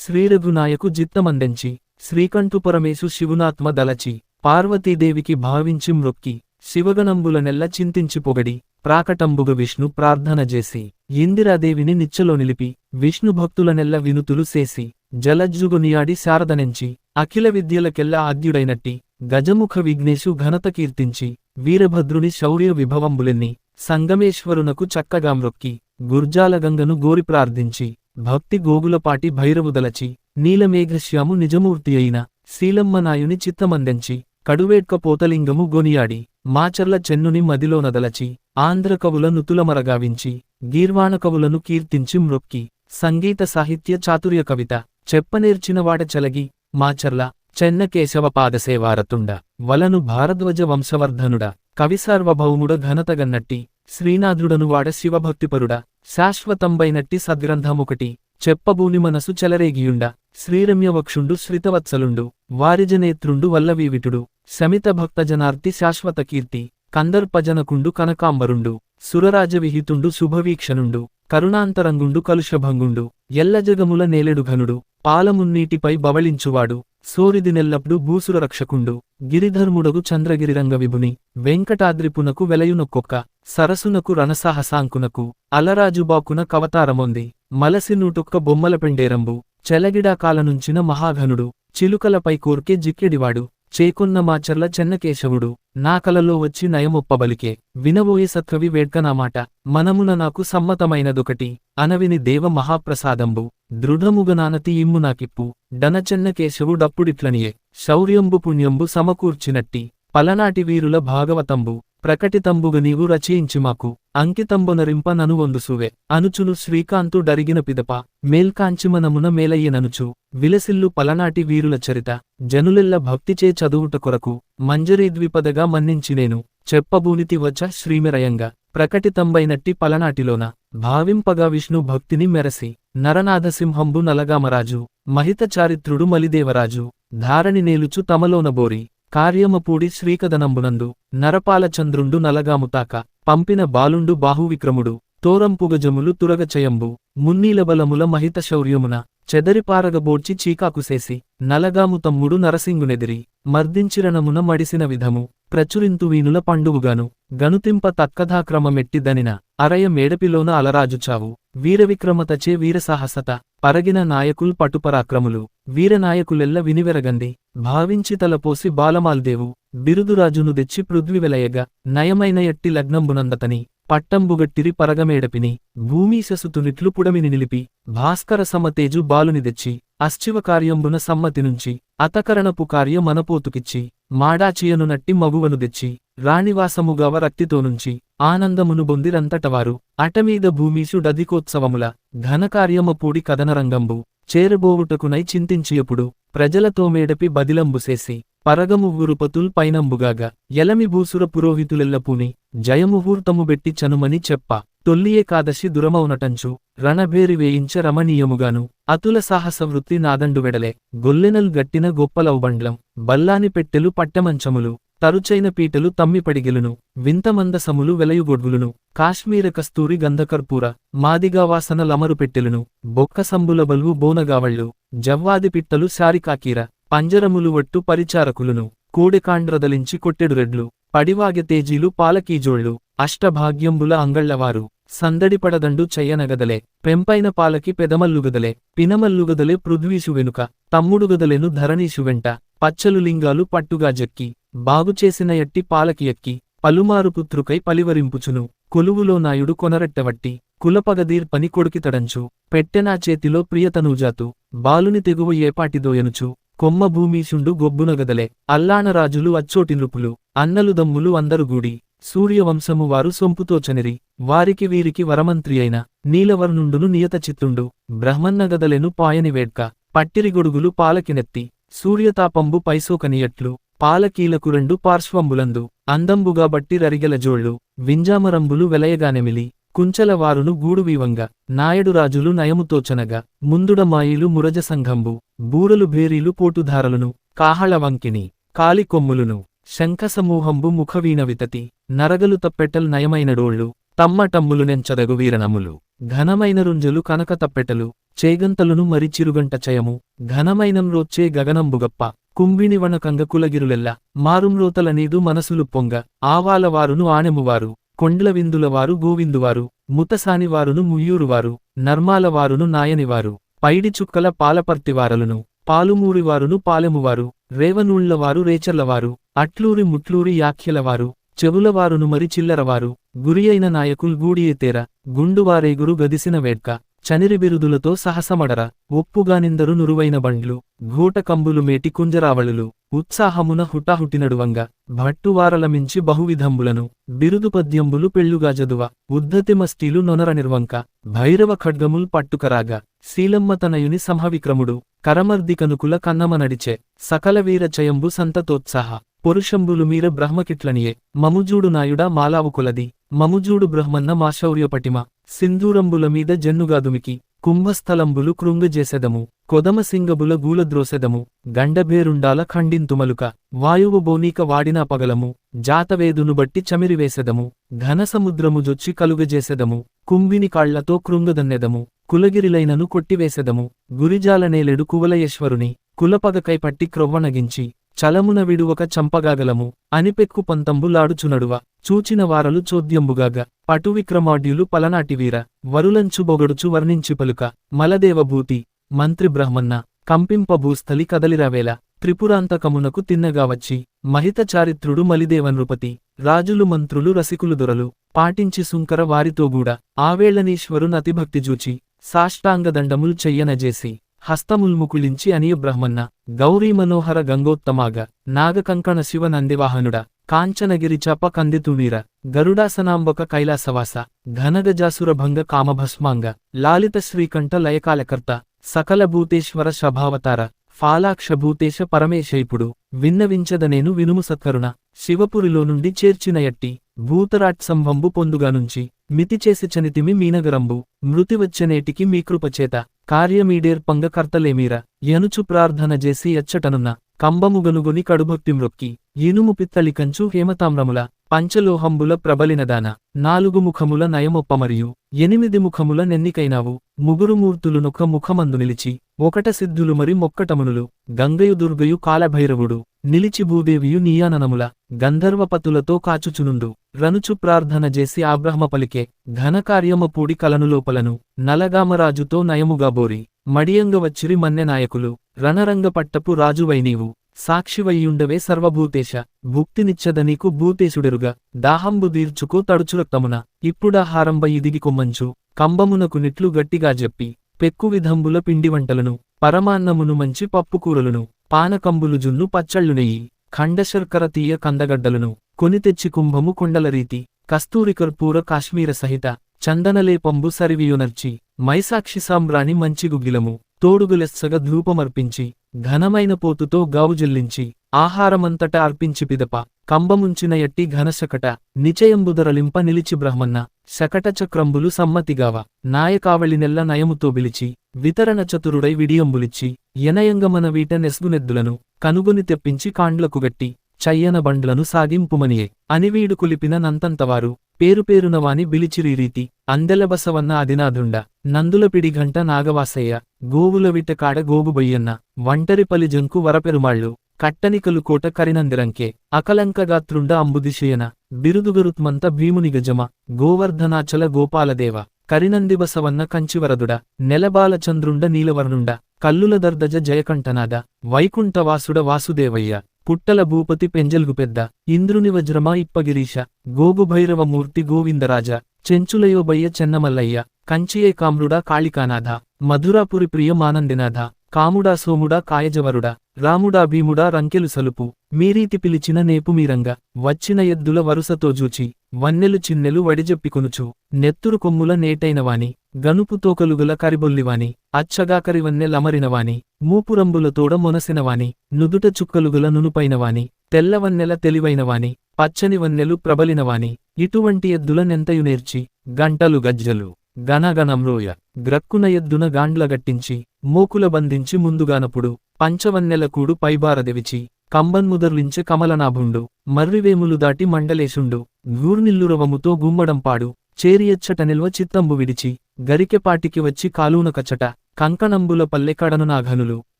శ్రీరఘునాయకు జిత్తమందెంచి శ్రీకంఠుపరమేశు శివునాత్మ దలచి పార్వతీదేవికి భావించి మ్రొక్కి శివగణంబులనెల్ల చింతించి పొగడి ప్రాకటంబుగ విష్ణు ప్రార్థన చేసి ఇందిరాదేవిని నిచ్చలో నిలిపి విష్ణుభక్తులనెల్ల వినుతులు చేసి జలజ్జుగునియాడి శారదనెంచి అఖిల విద్యలకెల్ల ఆద్యుడైనట్టి గజముఖ విఘ్నేశు ఘనత కీర్తించి వీరభద్రుని శౌర్య విభవంబులెన్ని సంగమేశ్వరునకు చక్కగా మ్రొక్కి గుర్జాలగంగను గోరి ప్రార్థించి భక్తి గోగులపాటి భైరవుదలచి నీలమేఘశ్యాము నిజమూర్తి అయిన శీలమ్మనాయుని చిత్తమందెంచి కడువేట్క పోతలింగము గొనియాడి మాచర్ల చెన్నుని మదిలోనదలచి ఆంధ్రకవుల నుతులమరగావించి గీర్వాణకవులను కీర్తించి మ్రొక్కి సంగీత సాహిత్య చాతుర్య కవిత చెప్పనేర్చినవాడ చలగి మాచర్ల చెన్నకేశవ పాదసేవారతుండ వలను భారద్వజ వంశవర్ధనుడ కవిసార్వభౌముడ ఘనతగన్నట్టి శ్రీనాథుడనువాడ శివభక్తిపరుడ శాశ్వతంబైనట్టి సద్గ్రంథముకటి చెప్పబూని మనసు చెలరేగియుండ శ్రీరమ్యవక్షుండు శ్రితవత్సలుండు వారిజనేత్రుండు వల్లవీవిటుడు శమిత భక్తజనార్తి శాశ్వత కీర్తి కందర్పజనకుండు కనకాంబరుండు సురరాజవిహితుండు శుభవీక్షణుండు కరుణాంతరంగుండు కలుషభంగుండు ఎల్లజగముల నేలెడు ఘనుడు పాలమున్నీటిపై బవళించువాడు సోరిదినెల్లప్పుడు భూసురరక్షకుండు గిరిధర్ముడగు చంద్రగిరిరంగ విభుని వెంకటాద్రిపునకు వెలయునొక్కొక్క సరసునకు రణసాహసాంకునకు అలరాజుబాకున కవతారమొంది మలసినూటొక్క బొమ్మల పెండేరంబు చెలగిడాకాలనుంచిన మహాఘనుడు చిలుకలపై కోర్కే జిక్కెడివాడు చేకొన్న మాచర్ల చెన్నకేశవుడు నా కలలో వచ్చి నయమొప్పబలికే వినబోయే సత్కవి వేడ్కనామాట మనమున నాకు సమ్మతమైనదొకటి అనవిని దేవ మహాప్రసాదంబు దృఢముగనానతి ఇమ్ము నాకిప్పు డనచెన్నకేశవు డప్పుడిట్లనియే శౌర్యంబు పుణ్యంబు సమకూర్చినట్టి పలనాటి వీరుల భాగవతంబు ప్రకటితంబుగ నీవు రచయించి మాకు అంకితంబొనరింప నను వందుసువే అనుచును శ్రీకాంతు డరిగిన పిదప మేల్కాంచిమనమున మేలయ్యననుచు విలసిల్లు పలనాటి వీరుల చరిత జనులెల్ల భక్తిచే చదువుట కొరకు మంజరీద్విపదగా మన్నించినేను చెప్పబూనితి వచ్చ శ్రీమెరయంగా ప్రకటితంబైనట్టి పలనాటిలోన భావింపగా విష్ణు భక్తిని మెరసి నరనాథసింహంబు నలగామరాజు మహిత చారిత్రుడు మలిదేవరాజు ధారణి నేలుచు తమలోనబోరి కార్యమపూడి శ్రీకదనంబునందు నరపాలచంద్రుండు నలగాముతాక పంపిన బాలుండు బాహువిక్రముడు తోరంపుగజములు తురగచయంబు మున్నీలబలముల మహిత శౌర్యమున చెదరిపారగబోడ్చి చీకాకుసేసి నలగాము తమ్ముడు నరసింగునెదిరి మర్దించిరణమున మడిసిన విధము ప్రచురింతువీనుల పండువుగాను గనుతింప తక్కధాక్రమమెట్టిదనిన అరయ మేడపిలోన అలరాజుచావు వీరవిక్రమతచే వీరసాహసత పరగిన నాయకుల్ పటుపరాక్రములు వీరనాయకులెల్ల వినివెరగంది భావించి తలపోసి బాలమాల్దేవు బిరుదురాజును దెచ్చి పృథ్వివెలయగా నయమైన ఎట్టి లగ్నంబునందతని పట్టంబుగట్టిరి పరగమేడపిని భూమీశసుతునిట్లు పుడమిని నిలిపి భాస్కర సమతేజు బాలుని దెచ్చి అశ్చివకార్యంబున సమ్మతి నుంచి అతకరణపు కార్య మనపోతుకిచ్చి మాడాచియను నట్టి మగువను దెచ్చి రాణివాసముగవ రక్తితోనుంచి ఆనందమును బొందిరంతటవారు అటమీద భూమీషుడధికోత్సవముల ఘనకార్యమపూడి కదనరంగంబు చేరబోవుటకునై చింతించియపుడు ప్రజలతో మేడపి బదిలంబుసేసి పరగమువ్వురుపతుల్ పైనంబుగాగా ఎలమి భూసుర పురోహితులెల్లపూని జయముహూర్తము బెట్టి చనుమని చెప్ప తొల్లియేకాదశి దురమౌనటంచు రణభేరి వేయించ రమణీయముగాను అతుల సాహసవృత్తి నాదండు వెడలే గొల్లెనల్ గట్టిన గొప్పలౌబండ్లం బల్లాని పెట్టెలు పట్టెమంచములు తరుచైన పీటలు తమ్మిపడిగెలును వింతమందసములు వెలయుగొడ్వులును కాశ్మీర కస్తూరి గంధకర్పూర మాదిగావాసన లమరు పెట్టెలును బొక్కసంబుల బల్వు బోనగావళ్ళు జవ్వాది పిట్టలు శారికాకీర పంజరములు వట్టు పరిచారకులును కోడెకాండ్రదలించి కొట్టెడు రెడ్లు పడివాగె తేజీలు పాలకీజోళ్ళు అష్టభాగ్యంబుల అంగళ్లవారు సందడిపడదండు చెయ్యనగదలే పెంపైన పాలకి పెదమల్లుగదలే పినమల్లుగదలే పృథ్వీషు వెనుక తమ్ముడుగదలెను ధరణీషు వెంట పచ్చలు లింగాలు పట్టుగా జక్కి బాగుచేసిన ఎట్టి పాలకి ఎక్కి పలుమారు పుత్రుకై పలివరింపుచును కొలువులో నాయుడు కొనరెట్టవట్టి కులపగదీర్పని కొడుకితడంచు పెట్టెనా చేతిలో ప్రియతనూజాతు బాలుని తెగువ ఏపాటిదోయనుచు కొమ్మ భూమీషుండు గొబ్బునగదలే అల్లాణరాజులు అచ్చోటినృపులు అన్నలుదమ్ములు అందరుగూడి సూర్యవంశము వారు సొంపుతోచనిరి వారికి వీరికి వరమంత్రి అయిన నీలవర్ణుండును నియతచిత్తుండు బ్రహ్మన్నగదలెను పాయని వేడ్క పట్టిరిగొడుగులు పాలకినెత్తి సూర్యతాపంబు పైసోకనియట్లు పాలకీలకు రెండు పార్శ్వంబులందు అందంబుగా బట్టి రరిగెల జోళ్ళు వింజామరంబులు వెలయగానెమిలి కుంచలవారును గూడువీవంగ నాయడు రాజులు నయముతోచనగా ముందుడమాయిలు మురజ సంఘంబు బూరలు భేరీలు పోటుధారలును కాహళవంకిని కాలికొమ్ములును శంఖసమూహంబు ముఖవీణ వితతి నరగలు తప్పెట్టల్ నయమైన డోళ్ళు తమ్మటమ్ములు నెంచదగు వీరనములు ఘనమైన రుంజలు కనక తప్పెటలు చేగంతలును మరి చిరుగంట చయము ఘనమైనం రోచ్చే గగనంబుగప్ప కుంభిని వణకంగ కులగిరులెల్ల మారుమ్రోతల నీదు మనసులు పొంగ ఆవాలవారును ఆనెమువారు కొండ్లవిందులవారు గోవిందువారు ముతసానివారును ముయ్యూరువారు నర్మాలవారును నాయనివారు పైడి చుక్కల పాలపర్తివారలును పాలుమూరివారును పాలెమువారు రేవనూళ్లవారు రేచర్లవారు అట్లూరి ముట్లూరి యాఖ్యలవారు చెవులవారును మరి చిల్లరవారు గురియైన నాయకుల్ గూడియేతేర గుండువారేగురు గదిసిన వేడ్క చనిరి బిరుదులతో సహసమడర ఒప్పుగానిందరు నురువైన బండ్లు ఘూటకంబులు మేటి కుంజరావళులు ఉత్సాహమున హుటాహుటినడువంగ భట్టువారలమించి బహువిధంబులను బిరుదు పద్యంబులు పెళ్ళుగాజదువ ఉద్ధతిమస్టీలు నొనరనిర్వంక భైరవ ఖడ్గముల్ పట్టుకరాగా శీలమ్మ తనయుని సంహవిక్రముడు కరమర్దికనుకుల కన్నమ నడిచే సకల వీరచయంబు సంతతోత్సాహ పురుషంబులు మీర బ్రహ్మకిట్లనియే మముజూడు నాయుడా మాలావు కొలది మముజూడు బ్రహ్మన్న మాశౌర్యపటిమ సింధూరంబుల మీద జన్నుగాదుమికి కుంభస్థలంబులు కృంగజేసెదము కొదమసింగబుల గూలద్రోసెదము గండభేరుండాల ఖండింతుమలుక వాయువు బోనీక వాడినా పగలము జాతవేదును బట్టి చమిరివేసెదము ఘనసముద్రము జొచ్చి కలుగజేసెదము కుంభిని కాళ్లతో కృంగదన్నెదము కులగిరిలైనను కొట్టివేసెదము గురిజాలనేలెడు కువలయేశ్వరుని కులపగకై పట్టి క్రొవ్వనగించి చలమున విడువక చంపగాగలము అనిపెక్కు పంతంబులాడుచునడువ చూచిన వారలు చోద్యంబుగాగ పటువిక్రమాడ్యులు పలనాటివీర వరులంచు బొగడుచు వర్ణించి పలుక మలదేవభూతి మంత్రి బ్రహ్మన్న కంపింపభూస్థలి కదలిరావేల త్రిపురాంతకమునకు తిన్నగావచ్చి మహిత చారిత్రుడు మలిదేవనృపతి రాజులు మంత్రులు రసికులు దొరలు పాటించి సుంకర వారితోగూడ ఆవేళనీశ్వరు నతిభక్తిజూచి సాష్టాంగదండముల్ చెయ్యనజేసి హస్తముల్ముకుళించి అనియ బ్రహ్మన్న గౌరీ మనోహర గంగోత్తమాగ నాగకంకణ శివ నందివాహనుడ కాంచనగిరి చప కందితునీర గరుడాసనాంబక కైలాసవాస ఘనగజాసురభంగ కామభస్మాంగ లాలిత శ్రీకంఠ లయకాలకర్త సకల భూతేశ్వర శభావతార ఫాలాక్షభూతేశ పరమేశైపుడు విన్నవించదనేను వినుము సత్కరుణ శివపురిలో నుండి చేర్చిన ఎట్టి భూతరాట్సంభంబు పొందుగానుంచి మితిచేసి చనితిమి మీనగరంబు మృతివచ్చనేటికి మీ కృపచేత కార్యమీడేర్పంగ కర్తలేమీర యనుచు ప్రార్థన చేసి ఎచ్చటనున్న కంబముగనుగొని కడుభక్తి మ్రొక్కి ఇనుము పిత్తలికంచు హేమతామ్రముల పంచలోహంబుల ప్రబలినదాన 4 ముఖముల నయమొప్పమరియు 8 ముఖముల నెన్నికైనావు ముగురు మూర్తులునొక్క ముఖమందు నిలిచి ఒకట సిద్ధులు మరి మొక్కటమునులు గంగయు దుర్గయు కాలభైరవుడు నిలిచి భూదేవియు నీయాననముల గంధర్వపతులతో కాచుచునుండు రనుచు ప్రార్థన చేసి ఆబ్రహ్మ పలికే ఘనకార్యమపూడి కలనులోపలను నలగామరాజుతో నయముగాబోరి మడియంగవచ్చిరి మన్నె నాయకులు రణరంగపట్టపు రాజువైనీవు సాక్షివయ్యుండవే సర్వభూతేశ భుక్తినిచ్చదనీకు భూతేశుడెరుగా దాహంబు దీర్చుకో తడుచురక్తమున ఇప్పుడాహారంబ ఇదిగి కొమ్మంచు కంబమునకు నిట్లు గట్టిగా చెప్పి పెక్కు విధంబుల పిండివంటలను పరమాన్నమును మంచి పప్పుకూరలును పానకంబులు జున్ను పచ్చళ్ళు నెయ్యి ఖండశర్కర తీయ కందగడ్డలను కొనితెచ్చి కుంభము కొండలరీతి కస్తూరికర్పూర కాశ్మీర సహిత చందనలేపంబు సరివియునర్చి మైసాక్షి సాంబ్రాణి మంచి గుగ్గిలము తోడుగులెస్సగ ధూపమర్పించి ఘనమైన పోతుతో గావుజెల్లించి ఆహారమంతట అర్పించి పిదప కంబముంచిన ఎట్టి ఘనశకట నిచయంబుదరలింప నిలిచి బ్రహ్మన్న శకట చక్రంబులు సమ్మతిగావ నాయకావళినెల్ల నయముతో బిలిచి వితరణ చతురుడై విడియంబులిచ్చి ఎనయంగమన వీట నెస్గునెద్దులను కనుగొని తెప్పించి కాండ్లకుగట్టి చయ్యన బండ్లను సాగింపుమనియే అనివీడు కులిపిన నంతంతవారు పేరుపేరునవాని బిలిచిరీరీతి అందెలబసవన్న అదినాధుండ నందులపిడిఘంట నాగవాసయ్య గోవులవిటకాడ గోగుబొయ్యన్న వంటరిపలి జంకు వరపెరుమాళ్ళు కట్టనికలు కోట కరినందిరంకే అకలంకగాత్రుండ అంబుదిశయన బిరుదుగరుత్మంత భీముని గజమ గోవర్ధనాచల గోపాలదేవ కరినందిబసవన్న కంచివరదుడ నెలబాలచంద్రుండ నీలవర్ణుండ కల్లుల దర్దజ జయకంఠనాద వైకుంఠవాసుడ వాసుదేవయ్య పుట్టల భూపతి పెంజల్గు పెద్ద ఇంద్రుని వజ్రమా ఇప్పగిరీశ గోగుభైరవమూర్తి గోవిందరాజ చెంచులయోబయ్య చెన్నమల్లయ్య కంచియే కామ్రుడా కాళికానాథ మధురాపురి ప్రియ మానందినాథ కాముడా సోముడా కాయజవరుడా రాముడా భీముడా రంకెలు సలుపు మీరీతి పిలిచిన నేపు మీరంగ వచ్చిన ఎద్దుల వరుసతో జూచి వన్నెలు చిన్నెలు వడిజెప్పికొనుచు నెత్తురు కొమ్ముల నేటైనవాని గనుపు తోకలుగుల కరిబొల్లివాని అచ్చగాకరివన్నె లమరినవాని మూపురంబులతోడ మొనసినవాని నుదుట చుక్కలుగుల నునుపైనవాని తెల్లవన్నెల తెలివైనవాని పచ్చని వన్నెలు ప్రబలినవాని ఇటువంటి ఎద్దుల నెంతయు నేర్చి గంటలు గజ్జలు గనగనమ్రోయ గ్రక్కున ఎద్దున గాండ్లగట్టించి మోకుల బంధించి ముందుగానపుడు పంచవన్నెల కూడు పైబారదెవిచి కంబన్ముదర్లించె కమలనాభుండు మర్రివేములు దాటి మండలేశుండు గూర్నిల్లురవముతో గుమ్మడంపాడు చేరియచ్చట నిల్వ చిత్తంబు విడిచి గరికెపాటికి వచ్చి కాలూనకచ్చట కంకణంబుల పల్లెకడను నాఘనులు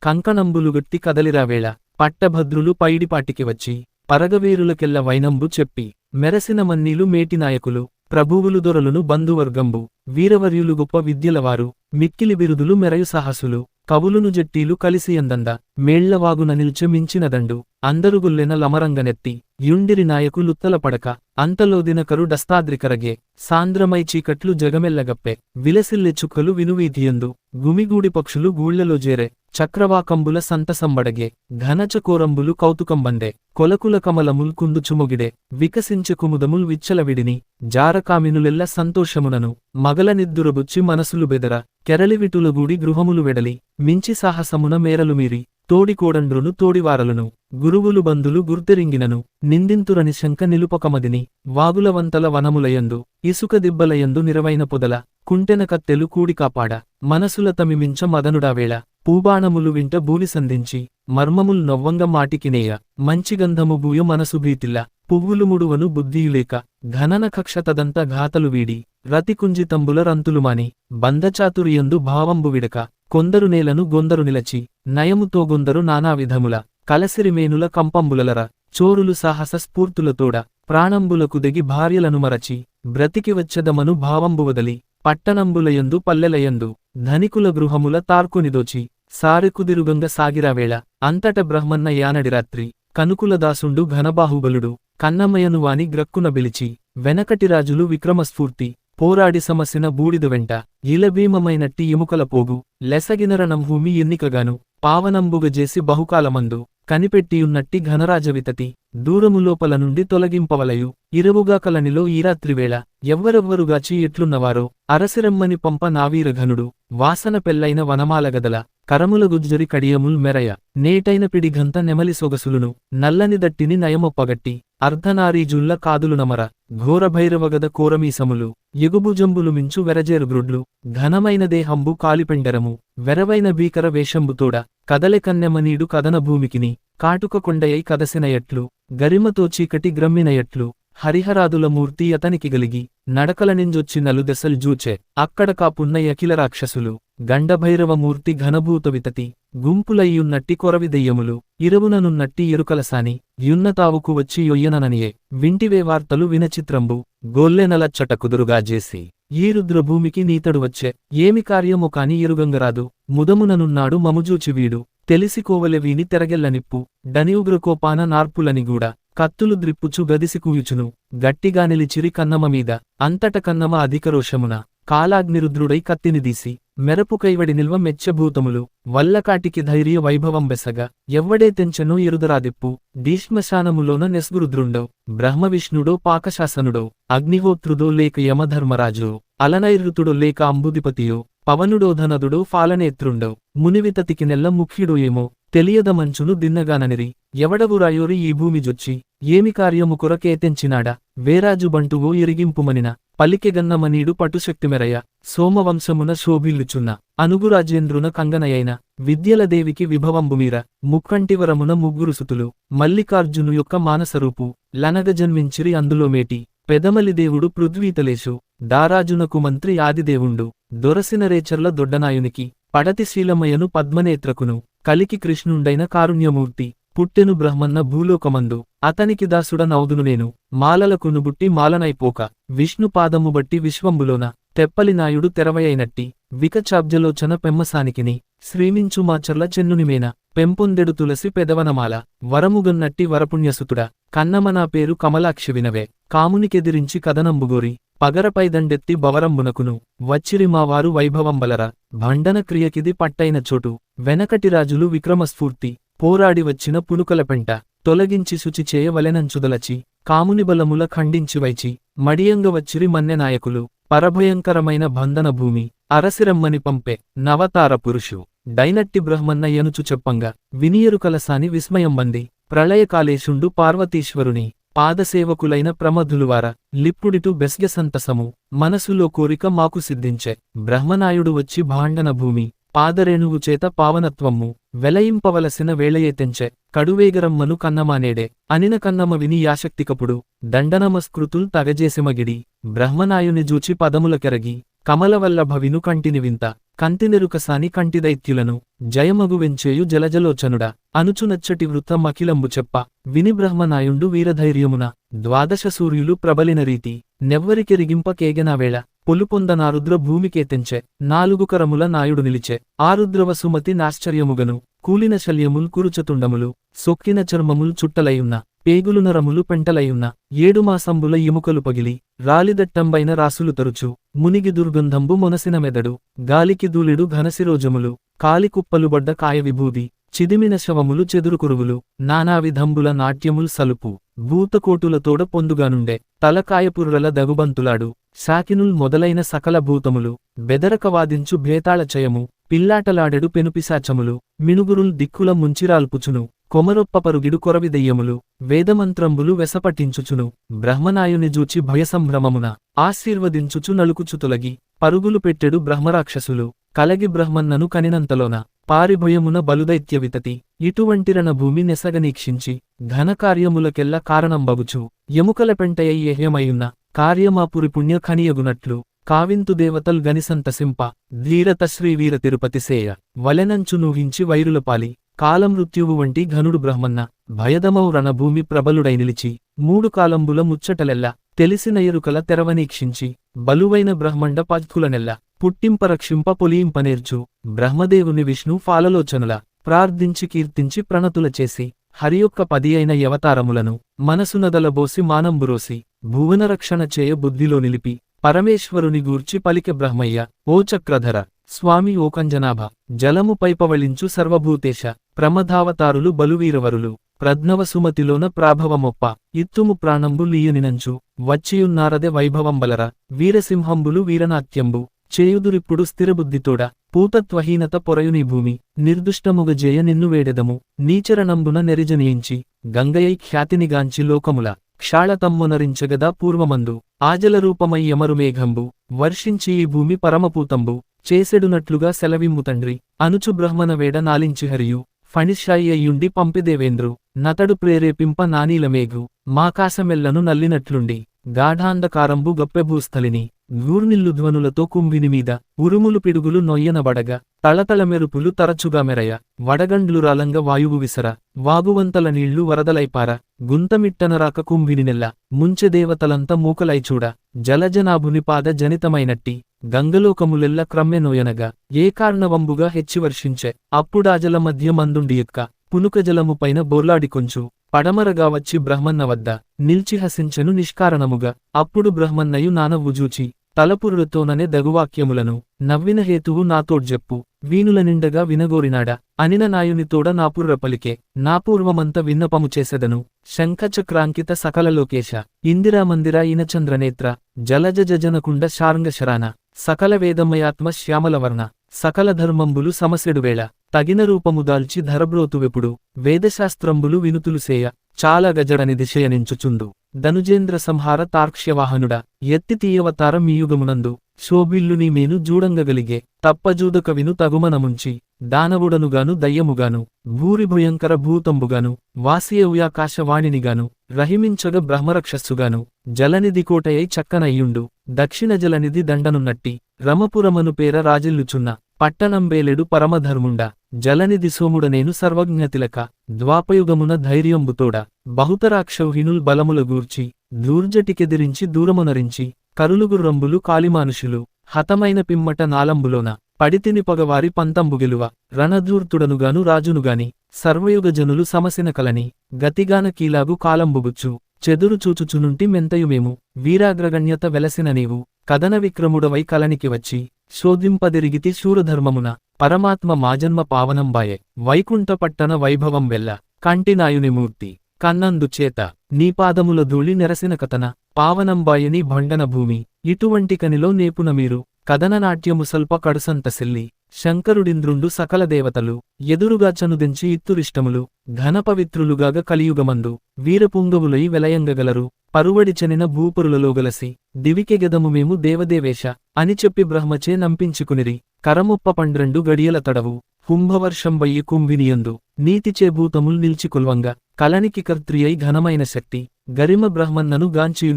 కంకణంబులు గట్టి కదలిరావేళ పట్టభద్రులు పైడిపాటికి వచ్చి పరగవీరులకెల్ల వైనంబు చెప్పి మెరసిన మన్నీలు మేటి నాయకులు ప్రభువులు దొరలును బంధువర్గంబు వీరవర్యులు గొప్ప విద్యలవారు మిక్కిలి బిరుదులు మెరయు సాహసులు కవులును జట్టీలు కలిసి ఎందంద మేళ్లవాగున నిల్చె మించినదండు అందరుగుల్లెన లమరంగనెత్తి యుండిరి నాయకులుత్తల పడక అంతలో దినకరు డస్తాద్రికరగే సాంద్రమై చీకట్లు జగమెల్లగప్పె విలసిల్లె చుక్కలు వినువీధియందు గుమిగూడి పక్షులు గూళ్లలో జేరె చక్రవాకంబుల సంతసంబడగే ఘనచకోరంబులు కౌతుకంబందే కొలకుల కమలముల్ కుందుచుమొగిడే వికసించె కుముదముల్ విచ్చలవిడిని జారకామినులెల్ల సంతోషమునను మగల నిద్దురబుచ్చి మనసులు బెదర కెరలివిటులగూడి గృహములు వెడలి మించి సాహసమున మేరలు మీరి తోడికోడండ్రును తోడివారలును గురువులు బంధులు గుర్తెరింగినను నిందింతురని శంక నిలుపకమదిని వాగులవంతల వనములయందు ఇసుక దిబ్బలయందు నిరవైన పొదల కుంటెన కత్తెలు కూడికాపాడ మనసుల తమిమించ మదనుడావేళ పూబాణములు వింట భూమి సంధించి మర్మముల్ నొవ్వంగ మాటికినేయ మంచిగంధము బూయ మనసు భీతిల్ల పువ్వులు ముడువను బుద్ధియులేక ఘనన కక్ష తదంత ఘాతలు వీడి రతికుంజితంబుల రంతులుమాని బంధచాతురియందు భావంబు విడక కొందరు నేలను గొందరు నిలచి నయముతో గొందరు నానావిధముల కలసిరిమేనుల కంపంబులలర చోరులు సాహస స్ఫూర్తులతోడ ప్రాణంబులకు దెగి భార్యలను మరచి బ్రతికి వచ్చదమను భావంబు వదలి పట్టణంబులయందు పల్లెలయందు ధనికుల గృహముల తార్కునిదోచి సారెకుదిరుగంగ సాగిరావేళ అంతట బ్రహ్మన్న యానడిరాత్రి కనుకులదాసుండు ఘనబాహుబలుడు కన్నమయను వాని గ్రక్కున బిలిచి వెనకటి రాజులు విక్రమస్ఫూర్తి పోరాడి సమసిన బూడిద వెంట ఇలభీమమైనట్టి ఎముకల పోగు లెసగినరణంభూమి ఎన్నికగాను పావనంబుగజేసి బహుకాలమందు కనిపెట్టియున్నట్టి ఘనరాజవితతి దూరములోపల నుండి తొలగింపవలయు ఇరవుగా కలనిలో ఈరాత్రివేళ ఎవ్వరెవ్వరుగాచి ఎట్లున్నవారో అరసిరమ్మని పంప నావీరఘనుడు వాసన పెళ్లైన వనమాలగదల కరముల గుజ్జరి కడియముల్ మెరయ నేటైన పిడిగంత నెమలి సొగసులును నల్లని దట్టిని నయమొప్పగట్టి అర్ధనారీజుల్ల కాదులు నమర ఘోరభైరవగద కోరమీసములు ఎగుబుజంబులు మించు వెరజేరుగుడ్లు ఘనమైన దేహంబు కాలిపెండరము వెరవైన భీకర వేషంబుతోడ కదలె కన్నెమనీడు కదన భూమికిని కాటుక కొండయై కదసినయట్లు గరిమతో చీకటి గ్రమ్మినయట్లు హరిహరాదుల మూర్తి అతనికి గలిగి నడకల నింజొచ్చి నలుదెసల్ జూచే అక్కడ కాపున్న యకిల రాక్షసులు గండభైరవమూర్తి ఘనభూతవితతి గుంపులయ్యున్నట్టి కొరవిదెయ్యములు ఇరవుననున్నట్టి ఎరుకలసాని యున్నతావుకు వచ్చి యొయ్యనననియే వింటివే వార్తలు వినచిత్రంబు గోల్లెనలచ్చట కుదురుగాజేసి ఈ రుద్రభూమికి నీతడు వచ్చే ఏమి కార్యము కాని ఎరుగంగరాదు ముదముననున్నాడు మముజూచి వీడు తెలిసికోవలె వీని తెరగెల్లనిప్పు డనిఉగ్రకోపాన నార్పులనిగూడ కత్తులు ద్రిప్పుచు గదిసి కూయుచును గట్టిగా నిలిచిరి కన్నమ మీద అంతట కన్నమ అధికరోషమున కాలాగ్నిరుద్రుడై కత్తినిదీసి మెరపు కైవడి నిల్వ మెచ్చభూతములు వల్లకాటికి ధైర్య వైభవం బెసగ ఎవ్వడే తెంచెనో ఎరుదరాదిప్పు దీశ్మశానములోన నెస్గురుద్రుండో బ్రహ్మవిష్ణుడో పాకశాసనుడో అగ్నిహోత్రుడో లేక యమధర్మరాజో అలనైరుతుడో లేక అంబుదిపతియో పవనుడోధనదుడో ఫాలనేత్రుండో మునివితతికి నెల్ల ముఖ్యుడో ఏమో తెలియద మంచును దిన్నగాననిరి ఎవడవురాయోరి ఈ భూమి జొచ్చి ఏమి కార్యము కొరకేతెంచినాడా వేరాజు బంటువో ఎరిగింపుమనిన పలికెగన్నమనీడు పటుశక్తిమెరయ సోమవంశమున శోభిల్లుచున్న అనుగురాజేంద్రున కంగనయైన విద్యలదేవికి విభవంబుమీర ముక్కంటివరమున ముగ్గురు సుతులు మల్లికార్జును యొక్క మానసరూపు లనగ జన్మించిరి అందులో మేటి పెదమలిదేవుడు పృథ్వీతలేశు దారాజునకు మంత్రి ఆదిదేవుండు దొరసినరేచర్ల దొడ్డనాయునికి పడతిశీలమయను పద్మనేత్రకును కలికి కృష్ణుండైన కారుణ్యమూర్తి పుట్టెను బ్రహ్మన్న భూలోకమందు అతనికి దాసుడ నౌదును నేను మాలలకును బుట్టి మాలనైపోక విష్ణుపాదము బట్టి విశ్వంబులోన తెప్పలినాయుడు తెరవయైనట్టి వికచాబ్జలోచన పెమ్మసానికిని శ్రీమించుమాచర్ల చెన్నునిమేన పెంపొందెడు తులసి పెదవనమాల వరముగన్నట్టి వరపుణ్యసుతుడ కన్నమనా పేరు కమలాక్షి వినవే కామునికెదిరించి కదనంబుగోరి పగరపైదండెత్తి బవరంబునకును వచ్చిరి మావారు వైభవంబలర భండన క్రియకిది పట్టైన చోటు వెనకటి రాజులు విక్రమస్ఫూర్తి పోరాడి వచ్చిన పునుకల పెంట తొలగించి శుచిచేయ వలెనంచుదలచి కాముని బలముల ఖండించి వైచి మడియంగ వచ్చిరి మన్నెనాయకులు పరభయంకరమైన బంధన భూమి అరసిరమ్మని పంపే నవతార పురుషు డైనట్టి బ్రహ్మన్న యనుచు చెప్పంగా వినియరు కలసాని విస్మయంబంది ప్రళయకాలేశుండు పార్వతీశ్వరుని పాదసేవకులైన ప్రమధులువార లిప్పుడిటు బెస్గె సంతసము మనసులో కోరిక మాకు సిద్ధించే బ్రహ్మనాయుడు వచ్చి భాండన భూమి పాదరేణువు చేత పావనత్వమ్ము వెలయింపవలసిన వేళయేతెంచె కడువేగరమ్మను కన్నమానేడే అనిన కన్నమ విని యాశక్తికపుడు దండనమస్కృతుల్ తగజేసిమగిడి బ్రహ్మనాయుని జూచి పదములకెరగి కమలవల్లభవిను కంటిని వింత కంతినెరుకసాని కంటిదైత్యులను జయమగు వెంచేయు జలజలోచనుడ అనుచునచ్చటి వృత్తమఖిలంబు చెప్ప విని బ్రహ్మనాయుండు వీరధైర్యమున ద్వాదశ సూర్యులు ప్రబలిన రీతి నెవ్వరికెరిగింప కేగెనావేళ పొలుపొందనారుద్ర భూమికేతెంచె నాలుగు కరముల నాయుడు నిలిచె ఆరుద్రవ సుమతి నాశ్చర్యముగను కూలిన శల్యముల్ కురుచతుండములు సొక్కిన చర్మముల్ చుట్టలయున్న పేగులు నరములు పెంటలయున్న 7 మాసంబుల ఎముకలు పగిలి రాలిదట్టంబైన రాసులు తరుచు మునిగి దుర్గంధంబు మొనసిన మెదడు గాలికి దూలిడు ఘనశిరోజములు కాలికుప్పలుబడ్డ కాయ విభూది చిదిమిన శవములు చెదురుకురువులు నానావిధంబుల నాట్యముల్ సలుపు భూతకోటులతోడ పొందుగానుండే తలకాయపుర్రల దగుబంతులాడు శాకినుల్ మొదలైన సకల భూతములు బెదరకవాదించు భేతాళచయము పిల్లాటలాడెడు పెనుపిశాచములు మినుగురుల్ దిక్కుల ముంచిరాల్పుచును కొమరొప్ప పరుగిడు కొరవిదెయ్యములు వేదమంత్రంబులు వెసపట్టించుచును బ్రహ్మనాయుని జూచి భయసంభ్రమమున ఆశీర్వదించుచు నలుకుచు తొలగి పరుగులు పెట్టెడు బ్రహ్మరాక్షసులు కలగి బ్రహ్మన్నను కనినంతలోన పారిభయమున బలుదైత్య వితతి ఇటువంటిరన భూమి నెసగనీక్షించి ఘనకార్యములకెల్ల కారణంబగుచు ఎముకల పెంటయ్య ఏహ్యమయున్న కార్యమాపురి పుణ్య ఖనియగునట్లు కావింతు దేవతల్ గనిసంతసింప ధీరత శ్రీవీర తిరుపతి సేయ వలెనంచు నూహించి వైరులపాలి కాలమృత్యువు వంటి ఘనుడు బ్రహ్మన్న భయదమౌ రణభూమి ప్రబలుడై నిలిచి 3 కాలంబుల ముచ్చటలెల్ల తెలిసిన ఎరుకల తెరవనీక్షించి బలువైన బ్రహ్మండ పద్కులనెల్ల పుట్టింపరక్షింప పొలియింపనేర్చు బ్రహ్మదేవుని విష్ణు ఫాలలోచనుల ప్రార్థించి కీర్తించి ప్రణతుల చేసి హరియొక్క 10 అయిన యవతారములను మనసునదలబోసి మానంబురోసి భువనరక్షణ చేయ బుద్ధిలో నిలిపి పరమేశ్వరుని గూర్చి పలికె బ్రహ్మయ్య ఓ చక్రధర స్వామి ఓ కంజనాభ జలము పైపవళించు సర్వభూతేశ ప్రమదావతారులు బలువీరవరులు ప్రజ్ఞవ సుమతిలోన ప్రాభవమొప్ప ఇత్తుము ప్రాణంబు లీయనినంచు వచ్చియున్నారదె వైభవంబలర వీరసింహంబులు వీరనాట్యంబు చేయుదురిప్పుడు స్థిరబుద్ధితోడ పూతత్వహీనత పొరయుని భూమి నిర్దుష్టముగ జయ నిన్ను వేడెదము నీచరణంబున నెరిజనయించి గంగయై ఖ్యాతినిగాంచి లోకముల క్షాళతమ్మునరించగదా పూర్వమందు ఆజలరూపమై యమరుమేఘంబు వర్షించి ఈ భూమి పరమపూతంబు చేసెడునట్లుగా సెలవిమ్ము తండ్రి అనుచు బ్రహ్మన వేడ నాలించి హరియు ఫణిశాయి అయ్యుండి పంపిదేవేంద్రు నతడు ప్రేరేపింప నానీలమేఘు మాకాశమెల్లను నల్లినట్లుండి గాఢాంధకారంబు గప్పెభూస్థలిని గూర్నిల్లుధ్వనులతో కుంభినిమీద ఉరుములు పిడుగులు నొయ్యనబడగ తళతళ మెరుపులు తరచుగా మెరయ వడగండ్లురాలంగ వాయువు విసర వాగువంతల నీళ్లు వరదలైపార గుంతమిట్టనరాక కుంభినినెల్ల ముంచెదేవతలంత మూకలైచూడ జలజనాభుని పాద జనితమైనట్టి గంగలోకములెల్ల క్రమ్మెనోయనగా ఏ కారణవంబుగా హెచ్చివర్షించె అప్పుడాజల మధ్య మందుండి ఎక్క పునుకజలముపైన బోర్లాడికొంచు పడమరగా వచ్చి బ్రహ్మన్న వద్ద నిల్చి హసించెను నిష్కారణముగా అప్పుడు బ్రహ్మన్నయు నానవ్వుజూచి తలపురులతోననే దగువాక్యములను నవ్విన హేతువు నాతోడ్జెప్పు వీనుల నిండగా వినగోరినాడ అనిన నాయునితోడ నాపుర్ర పలికే నాపూర్వమంత విన్నపము చేసెదను శంఖచక్రాంకిత సకల లోకేశ ఇందిరామందిర ఇనచంద్రనేత్ర జలజ జజనకుండ శార్ంగశరాన సకల వేదమయాత్మ శ్యామలవర్ణ సకల ధర్మంబులు సమసెడువేళ తగిన రూపముదాల్చి ధరబ్రోతువెపుడు వేదశాస్త్రంబులు వినుతులుసేయ చాలా గజడని దిశయనించుచుండు ధనుజేంద్ర సంహార తార్క్ష్యవాహనుడ ఎత్తి తీయవతార మీయుగమునందు శోభిల్లుని మేను జూడంగగలిగే తప్పజూదక విను తగుమనముంచి దానవుడనుగాను దయ్యముగాను భూరిభయంకర భూతంబుగాను వాసియవ్యాకాశవాణినిగాను రహిమించగ బ్రహ్మరక్షస్సుగాను జలనిధికోటయై చక్కనయ్యుండు దక్షిణ జలనిధి దండనున్నట్టి రమపురమను పేర రాజిల్లుచున్న పట్టణంబేలెడు పరమధర్ముండ జలనిధి సోముడనేను సర్వజ్ఞతిలక ద్వాపయుగమున ధైర్యంబుతోడ బహుతరాక్షౌహినుల్ బలముల గూర్చి దూర్జటికెదిరించి దూరమునరించి కరులుగుర్రంబులు కాలిమానుషులు హతమైన పిమ్మట నాలంబులోన పడితిని పగవారి పంతంబుగెలువ రణధూర్తుడనుగాను రాజునుగాని సర్వయుగజనులు సమసిన కలని గతిగాన కీలాగు కాలంబుగుచ్చు చెదురు చూచుచునుంటి మెంతయుమేము వీరాగ్రగణ్యత వెలసిన నీవు కదన విక్రముడవై కలనికి వచ్చి శోధింపదిరిగితి శూరధర్మమున పరమాత్మ మాజన్మ పావనంబాయే వైకుంఠ పట్టణ వైభవం వెల్ల కంటినాయుని మూర్తి కన్నందుచేత నీ పాదముల ధూళి నెరసిన కథన పావనంబాయని భండన భూమి ఇటువంటి కనిలో నేపున మీరు కథన నాట్యము సల్ప కడుసంత సెల్లి శంకరుడింద్రుండు సకల దేవతలు ఎదురుగా చనుదెంచి ఇత్తురిష్టములు ఘనపవిత్రులుగాగ కలియుగమందు వీరపుంగవులై వెలయంగగలరు పరువడిచనిన భూపరులలో గలసి దివికెగెదము మేము దేవదేవేశ అని చెప్పి బ్రహ్మచే నంపించుకునిరి కరముప్ప 12 గడియల తడవు కుంభవర్షం వయ్యి కుంభినియందు నీతిచే భూతముల్ నిల్చి కొల్వంగ కలనికి కర్త్రియై ఘనమైన శక్తి గరిమ బ్రహ్మన్నను గాంచియు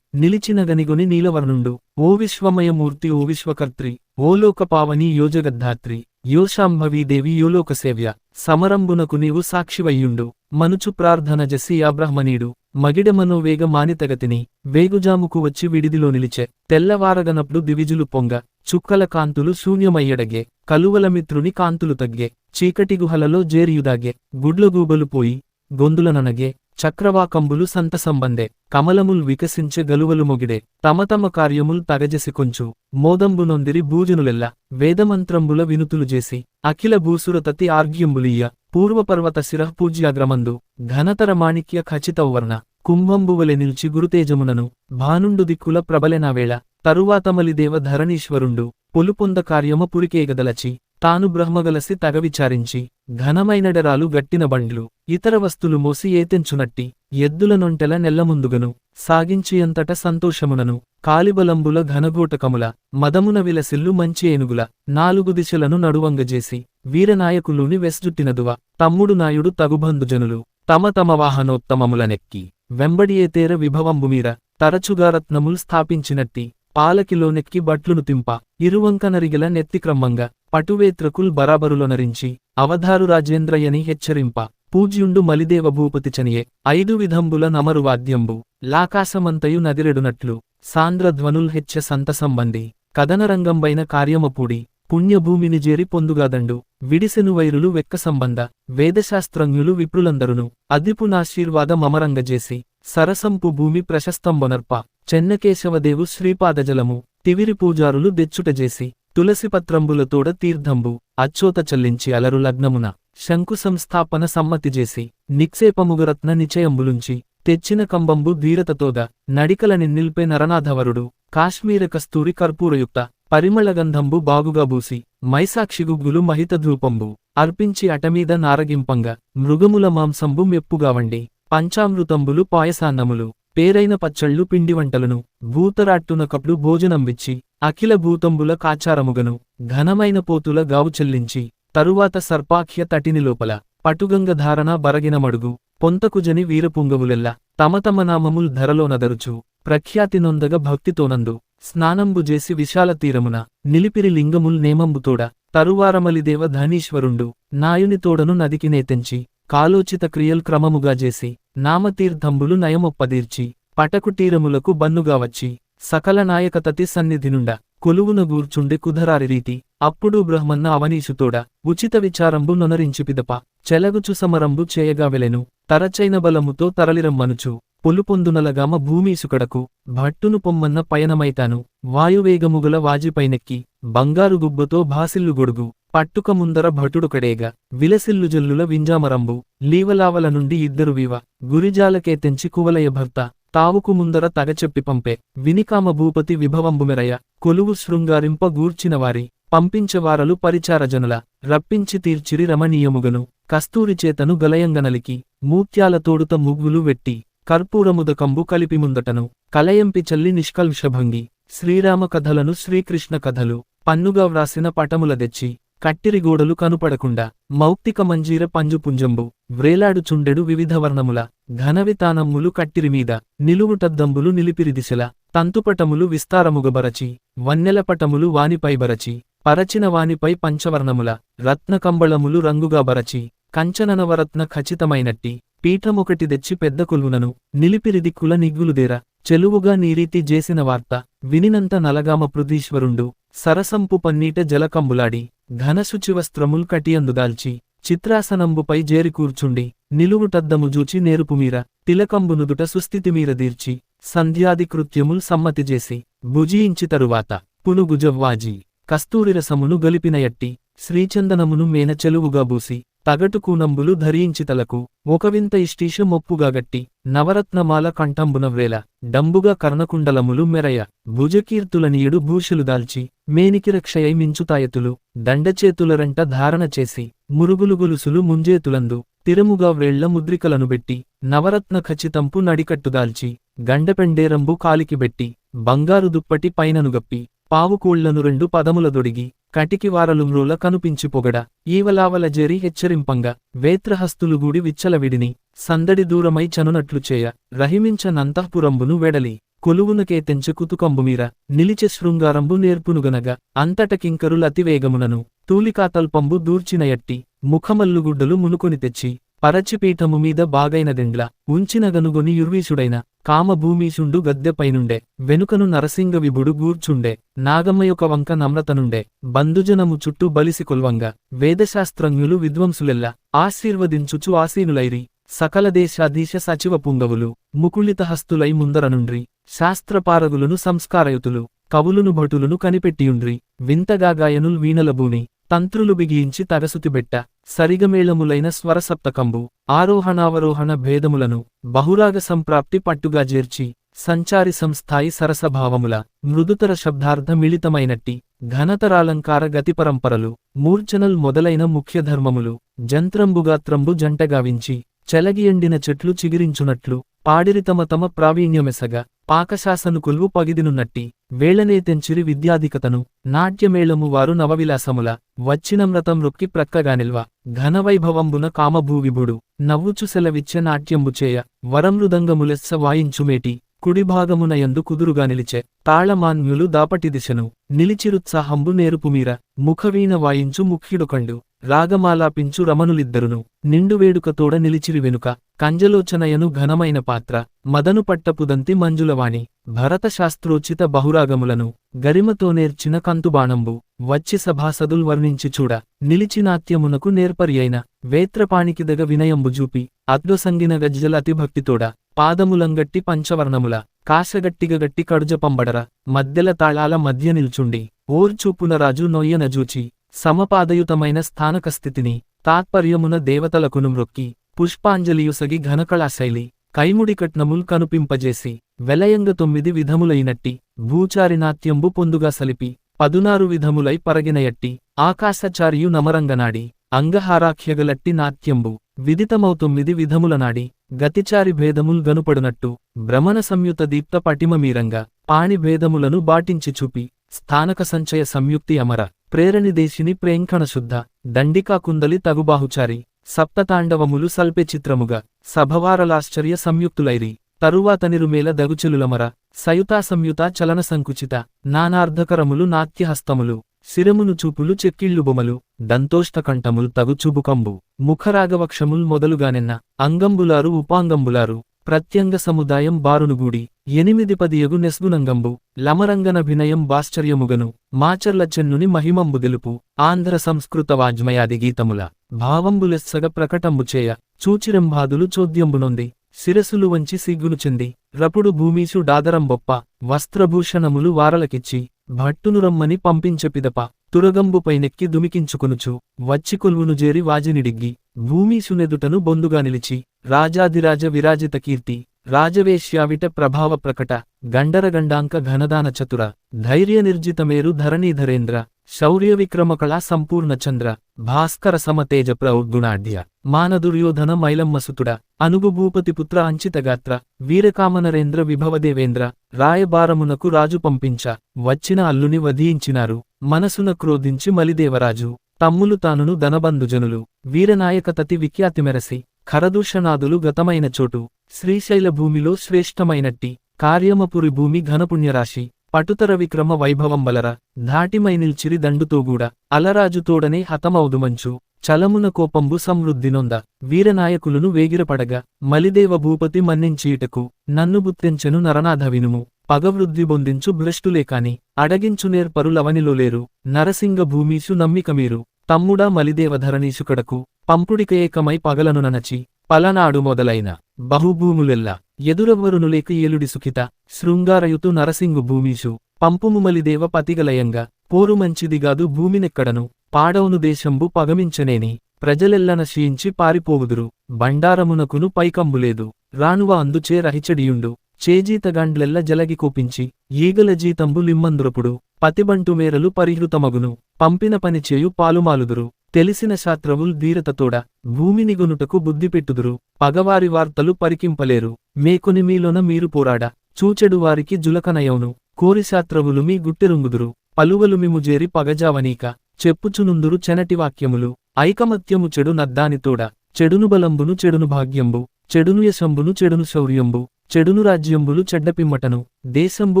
నిలిచిన గనిగొని నీలవర్ణుండు ఓ విశ్వమయమూర్తి ఓ విశ్వకర్త్రి ఓ లోకపావని యోజగద్ధాత్రి యో శాంభవీదేవి యో లోకసేవ్య సమరంబునకు నీవు సాక్షివయ్యుండు మనుచు ప్రార్థన జసి ఆ బ్రహ్మనీడు మగిడమనోవేగ మానితగతిని వేగుజాముకు వచ్చి విడిదిలో నిలిచె తెల్లవారగనప్పుడు దివిజులు పొంగ చుక్కల కాంతులు శూన్యమయ్యడగే కలువల మిత్రుని కాంతులు తగ్గే చీకటి గుహలలో జేరియుదాగే గుడ్లగూబలు పోయి గొందులననగే చక్రవాకంబులు సంతసంబందే కమలముల్ వికసించె గలువలు మొగిడే తమ తమ కార్యముల్ తగజెసి కొంచు మోదంబునొందిరి భూజనులెల్ల వేదమంత్రంబుల వినుతులు చేసి అఖిల భూసురతతి ఆర్గ్యంబులియ్య పూర్వపర్వత శిరః పూజ్యాగ్రమందు ఘనతర మాణిక్య ఖచితౌవర్ణ కుంభంబువలె నిల్చి గురుతేజమునను భానుండు దిక్కుల ప్రబలెనావేళ తరువాతమలిదేవ ధరణీశ్వరుండు పొలుపొంద కార్యమ పురికేగదలచి తాను బ్రహ్మగలసి తగ విచారించి ఘనమైనడరాలు గట్టిన బండ్లు ఇతర వస్తులు మోసి ఏతెంచునట్టి ఎద్దుల నొంటెల నెల్లముందుగను సాగించియంతట సంతోషమునను కాలిబలంబుల ఘనఘోటకముల మదమున విలసిల్లు మంచి ఏనుగుల 4 దిశలను నడువంగజేసి వీరనాయకులుని వెస్జుట్టినదువ తమ్ముడు నాయుడు తగుబంధుజనులు తమ తమ వాహనోత్తమములనెక్కి వెంబడియేతేర విభవంబుమీర తరచుగా రత్నముల్ స్థాపించినట్టి పాలకిలోనెక్కి బట్లును తింప ఇరువంకనరిగెల నెత్తిక్రమ్మంగా పటువేత్రకుల్ బరాబరులొనరించి అవధారు రాజేంద్రయని హెచ్చరింప పూజ్యుండు మలిదేవ భూపతిచనియే 5 విధంబుల నమరు వాద్యంబు లాకాశమంతయు నదిరెడునట్లు సాంద్రధ్వనుల్ హెచ్చ సంతసంబంధి కదనరంగంబైన కార్యమపూడి పుణ్యభూమిని జేరి పొందుగాదండు విడిసెను వైరులు వెక్క సంబంధ వేదశాస్త్రజ్ఞులు విప్రులందరును అదిపునాశీర్వాద మమరంగజేసి సరసంపు భూమి ప్రశస్తంబొనర్ప చెన్నకేశవదేవు శ్రీపాదజలము తివిరి పూజారులు దెచ్చుటజేసి తులసిపత్రంబులతోడ తీర్థంబు అచ్చోత చల్లించి అలరు లగ్నమున శంకు సంస్థాపన సమ్మతిజేసి నిక్షేపముగరత్న నిచయంబులుంచి తెచ్చిన కంబంబు ధీరతతోద నడికల నిన్నిల్పే నరనాథవరుడు కాశ్మీర కస్తూరి కర్పూరయుక్త పరిమళగంధంబు బాగుగా బూసి మైసాక్షిగుగ్గులు మహితధూపంబు అర్పించి అటమీద నారగింపంగా మృగముల మాంసంబు మెప్పుగా వండి పంచామృతంబులు పాయసాన్నములు పేరైన పచ్చళ్ళు పిండివంటలను భూతరాట్టున కప్పుడు భోజనంవిచ్చి అఖిల భూతంబుల కాచారముగను ఘనమైన పోతుల గావు చెల్లించి తరువాత సర్పాఖ్య తటిని లోపల పటుగంగధారణ బరగిన మడుగు పొంతకుజని వీరపుంగవులెల్ల తమ తమ నామముల్ ధరలోనదరుచు ప్రఖ్యాతి నొందగ భక్తితోనందు స్నానంబు జేసి విశాల తీరమున నిలిపిరి లింగముల్ నేమంబుతోడ తరువారమలిదేవ ధనీశ్వరుండు నాయునితోడను నదికి నేతెంచి కాలోచిత క్రియల్ క్రమముగా జేసి నామతీర్థంబులు నయమొప్పదీర్చి పటకుటీరములకు బన్నుగా వచ్చి సకల నాయకతతి సన్నిధినుండ కొలువున గూర్చుండె కుధరారి రీతి అప్పుడు బ్రహ్మన్న అవనీషుతోడ ఉచిత విచారంబు నొనరించి పిదప చెలగుచు సమరంబు చేయగా వెలెను తరచైన బలముతో తరలిరమ్మనుచు పొలుపొందునలగామ భూమీసుకడకు భట్టును పొమ్మన్న పయనమైతాను వాయువేగముగల వాజిపైనెక్కి బంగారు గుబ్బతో భాసిల్లు గొడుగు పట్టుక ముందర భటుడుకడేగా విలసిల్లు జల్లుల వింజామరంబు లీవలావల నుండి ఇద్దరు వివ గురిజాలకే తెంచి కువలయ భర్త తావుకు ముందర తగచెప్పి పంపే వినికామ భూపతి విభవంబుమెరయ కొలువు శృంగారింప గూర్చినవారి పంపించవారలు పరిచారజనుల రప్పించి తీర్చిరి రమణీయముగను కస్తూరిచేతను గలయంగనలికి మూత్యాలతోడుత ముగ్గులు వెట్టి కర్పూరముదకంబు కలిపి ముందటను కలయంపి చల్లి నిష్కల్షభంగి శ్రీరామ కథలను శ్రీకృష్ణ కథలు పన్నుగా వ్రాసిన పటముల దెచ్చి కట్టిరిగోడలు కనుపడకుండా మౌక్తిక మంజీర పంజుపుంజంబు వ్రేలాడుచుండెడు వివిధ వర్ణముల ఘనవితానమ్ములు కట్టిరిమీద నిలువుటద్దంబులు నిలిపిరి దిశల తంతుపటములు విస్తారముగబరచి వన్నెలపటములు వానిపైబరచి పరచిన వానిపై పంచవర్ణముల రత్నకంబళములు రంగుగా బరచి కంచననవరత్న ఖచ్చితమైనట్టి పీఠమొకటి దెచ్చి పెద్ద కొలువునను నిలిపిరిదిక్కుల నిగ్గులుదేర చెలువుగా నీరీతి జేసిన వార్త వినినంత నలగామ పృథీశ్వరుండు సరసంపు పన్నీట జలకంబులాడి ఘనశుచివస్త్రముల్ కటియందుదాల్చి చిత్రాసనంబుపై జేరి కూర్చుండి నిలువుటద్దము జూచి నేరుపుమీర తిలకంబునుదుట సుస్థితిమీరదీర్చి సంధ్యాది కృత్యముల్ సమ్మతిజేసి భుజించి తరువాత పునుగుజవ్వాజీ కస్తూరిరసమును గలిపినయట్టి శ్రీచందనమును మేన చెలువుగా బూసి తగటుకూనంబులు ధరించి తలకు ఒక వింత ఇష్టీష మొప్పుగాగట్టి నవరత్నమాల కంఠంబున వ్రేల డంబుగా కర్ణకుండలములు మెరయ భుజకీర్తులనీయుడు భూషులు దాల్చి మేనికిరక్షయై మించుతాయతులు దండచేతులరంట ధారణ చేసి మురుగులు గొలుసులు ముంజేతులందు తిరముగా వ్రేళ్ల ముద్రికలను బెట్టి నవరత్న ఖచ్చితంపు నడికట్టుదాల్చి గండపెండేరంబు కాలికి బెట్టి బంగారు దుప్పటి పైననుగప్పి పావుకూళ్లను 2 పదముల దొడిగి కటికివారలు మ్రోల కనుపించి పొగడ ఈవలావల జెరి హెచ్చరింపంగా వేత్రహస్తులు గూడి విచ్చలవిడిని సందడి దూరమై చనునట్లు చేయ రహిమించనంతఃపురంబును వెడలి కొలువునకే తెంచె కుతుకంబుమీర నిలిచె శృంగారంబు నేర్పునుగనగ అంతటకింకరులతివేగమునను తూలికాతల్పంబు దూర్చినయట్టి ముఖమల్లుగుడ్డలు మునుకొని తెచ్చి పరచిపీఠము మీద బాగైనదెండ్ల ఉంచినగనుగొని యుర్వీషుడైన కామభూమీషుండు గద్దెపైనుండే వెనుకను నరసింగ విభుడు గూర్చుండే నాగమ్మయొక వంక నమ్రతనుండే బంధుజనము చుట్టూ బలిసి కొల్వంగా వేదశాస్త్రజ్ఞులు విద్వంసులెల్ల ఆశీర్వదించుచు ఆసీనులైరి సకల దేశాధీశ సచివ పుంగవులు ముకుళితహస్తులై ముందరనుండ్రి శాస్త్రపారగులను సంస్కారయుతులు కవులును భటులును కనిపెట్టియుండ్రి వింతగాగాయనుల్ వీణలబూని తంత్రులు బిగియించి తగసుతిబెట్ట సరిగమేళములైన స్వరసప్తకంబు ఆరోహణావరోహణ భేదములను బహురాగ సంప్రాప్తి పట్టుగా జేర్చి సంచారి సంస్థాయి సరసభావముల మృదుతర శబ్దార్థ మిళితమైనట్టి ఘనతరాలంకార గతిపరంపరలు మూర్ఛనల్ మొదలైన ముఖ్యధర్మములు జంత్రంబుగాత్రంబు జంటగావించి చెలగియండిన చెట్లు చిగిరించునట్లు పాడిరి తమ తమ ప్రావీణ్యమెసగ పాకశాసనుకుల్వు పగిదినున్నట్టి వేళనే తెంచిరి విద్యాధికతను నాట్యమేళము వారు నవవిలాసముల వచ్చినమ్రతం రొక్కి ప్రక్కగానిల్వ ఘనవైభవంబున కామభూవిభుడు నవ్వుచు సెలవిచ్చే నాట్యంబుచేయ వరమృదంగములెస్స వాయించుమేటి కుడిభాగమునయందు కుదురుగా నిలిచె తాళమాన్యులు దాపటి దిశను నిలిచిరుత్సాహంబు నేరుపుమీర ముఖవీణ వాయించు ముఖ్యుడొకండు రాగమాలాపించు రమణులిద్దరును నిండువేడుకతోడ నిలిచిరి వెనుక కంజలోచనయను ఘనమైన పాత్ర మదను పట్టపుదంతి మంజులవాణి భరతశాస్త్రోచిత బహురాగములను గరిమతో నేర్చిన కంతుబాణంబు వచ్చి సభాసదుల్ వర్ణించి చూడ నిలిచినాట్యమునకు నేర్పరియైన వేత్రపాణికిదగ వినయంబు జూపి అద్వసంగిన గజ్జల అతిభక్తితోడ పాదములంగట్టి పంచవర్ణముల కాశగట్టిగగట్టి కడుజపంబడర మధ్యల తాళాల మధ్య నిల్చుండి ఓర్చూపున రాజు నొయ్యనజూచి సమపాదయుతమైన స్థానకస్థితిని తాత్పర్యమున దేవతలకును మ్రొక్కి పుష్పాంజలియుసగి ఘనకళాశైలి కైముడికట్నముల్ కనుపింపజేసి వెలయంగ 9 విధములైనట్టి భూచారినాట్యంబు పొందుగా సలిపి 16 విధములై పరగినయట్టి ఆకాశచారియు నమరంగనాడి అంగహారాఖ్యగలట్టి నాట్యంబు విదితమౌ 9 విధములనాడి గతిచారి భేదముల్ గనుపడునట్టు భ్రమణ సంయుత దీప్త పటిమమీరంగా పాణి భేదములను బాటించి చూపి స్థానక సంచయ సంయుక్తి అమర ప్రేరణిదేశిని ప్రేంకణశుద్ధ దండికాకుందలి తగుబాహుచారి సప్తతాండవములు సల్పె చిత్రముగా సభవారలాశ్చర్య సంయుక్తులైరి తరువాతనిరుమేల దగుచెలులమర సయుతా సంయుత చలన సంకుచిత నానార్ధకరములు నాట్యహస్తములు శిరమును చూపులు చెక్కిళ్ళు బొమలు దంతోష్టకంఠములు తగుచుబుకంబు ముఖరాగవక్షముల్ మొదలుగానెన్న అంగంబులారు ఉపాంగంబులారు ప్రత్యంగ సముదాయం బారునుగూడి 8-10 నెస్గునంగంబు లమరంగనభినయం బాశ్చర్యముగను మాచర్ల చెన్నుని మహిమంబు తెలుపు ఆంధ్ర సంస్కృత వాజ్మయాది గీతముల భావంబులెస్సగ ప్రకటంబుచేయ చూచిరంభాదులు చోద్యంబునొంది శిరసులు వంచి సిగ్గును చెంది రపుడు భూమీషు డాదరంబొప్ప వస్త్రభూషణములు వారలకిచ్చి భట్టునురమ్మని పంపించెపిదప తురగంబుపైనెక్కి దుమికించుకొనుచు వచ్చి కొల్వును జేరి వాజినిడిగ్గి భూమీషునెదుటను బొందుగా నిలిచి రాజాదిరాజ విరాజిత కీర్తి రాజవేశ్యావిట ప్రభావ ప్రకట గండరగండాంక ఘనదాన చతుర ధైర్య నిర్జితమేరు ధరణీధరేంద్ర శౌర్య విక్రమకళా సంపూర్ణ చంద్ర భాస్కర సమతేజ ప్రౌద్గుణాఢ్య మానదుర్యోధన మైలమ్మసుతుడ అనుగు భూపతిపుత్ర అంచితగాత్ర వీరకామనరేంద్ర విభవదేవేంద్ర రాయబారమునకు రాజు పంపించ వచ్చిన అల్లుని వధించినారు మనసున క్రోధించి మలిదేవరాజు తమ్ములు తానును ధనబంధుజనులు వీరనాయకతతి విఖ్యాతిమెరసి ఖరదూషణాదులు గతమైన చోటు శ్రీశైల భూమిలో శ్రేష్టమైనట్టి కార్యమపురి భూమి ఘనపుణ్యరాశి పటుతర విక్రమ వైభవంబలర ధాటిమై నిల్చిరి దండుతోగూడ అలరాజుతోడనే హతమౌదుమంచు చలమున కోపంబు సమృద్ధినొంద వీరనాయకులను వేగిరపడగా మలిదేవ భూపతి మన్నించీటకు నన్ను బుత్తెంచెను నరనాథ వినుము పగవృద్ధి బొందించు భ్రష్టులేకాని అడగించునేర్పరులవనిలో లేరు నరసింగ భూమీషు నమ్మికమీరు తమ్ముడా మలిదేవధరణీషుకడకు పంపుడికయేకమై పగలను ననచి పలనాడు మొదలైన బహుభూములెల్ల ఎదురవ్వరునులేక ఏలుడి సుఖిత శృంగారయుతు నరసింగు భూమీషు పంపుము మలిదేవ పతిగలయంగా పోరు మంచిదిగాదు భూమినెక్కడను పాడవును దేశంబు పగమించనేని ప్రజలెల్ల నశించి పారిపోవుదురు బండారమునకును పైకంబులేదు రానువ అందుచే రహిచడియుండు చేజీతగాండ్లెల్ల జలగి కోపించి ఈగల జీతంబు లిమ్మందురపుడు పతిబంటు మేరలు పరిహృతమగును పంపిన పనిచేయు పాలుమాలుదురు తెలిసిన శాస్త్రవుల్ ధీరతతోడ భూమినిగొనుటకు బుద్ధిపెట్టుదురు పగవారి వార్తలు పరికింపలేరు మేకొని మీలోన మీరు పోరాడ చూచెడు వారికి జులకనయౌను కోరిశాస్త్రవులు మీ గుట్టెరుంగుదురు పలువలు మిముజేరి పగజావనీక చెప్పుచునుందురు చెనటి వాక్యములు ఐకమత్యము చెడు నద్దానితోడ చెడును బలంబును చెడును భాగ్యంబు చెడును యశంబును చెడును శౌర్యంబు చెడును రాజ్యంబులు చెడ్డపిమ్మటను దేశంబు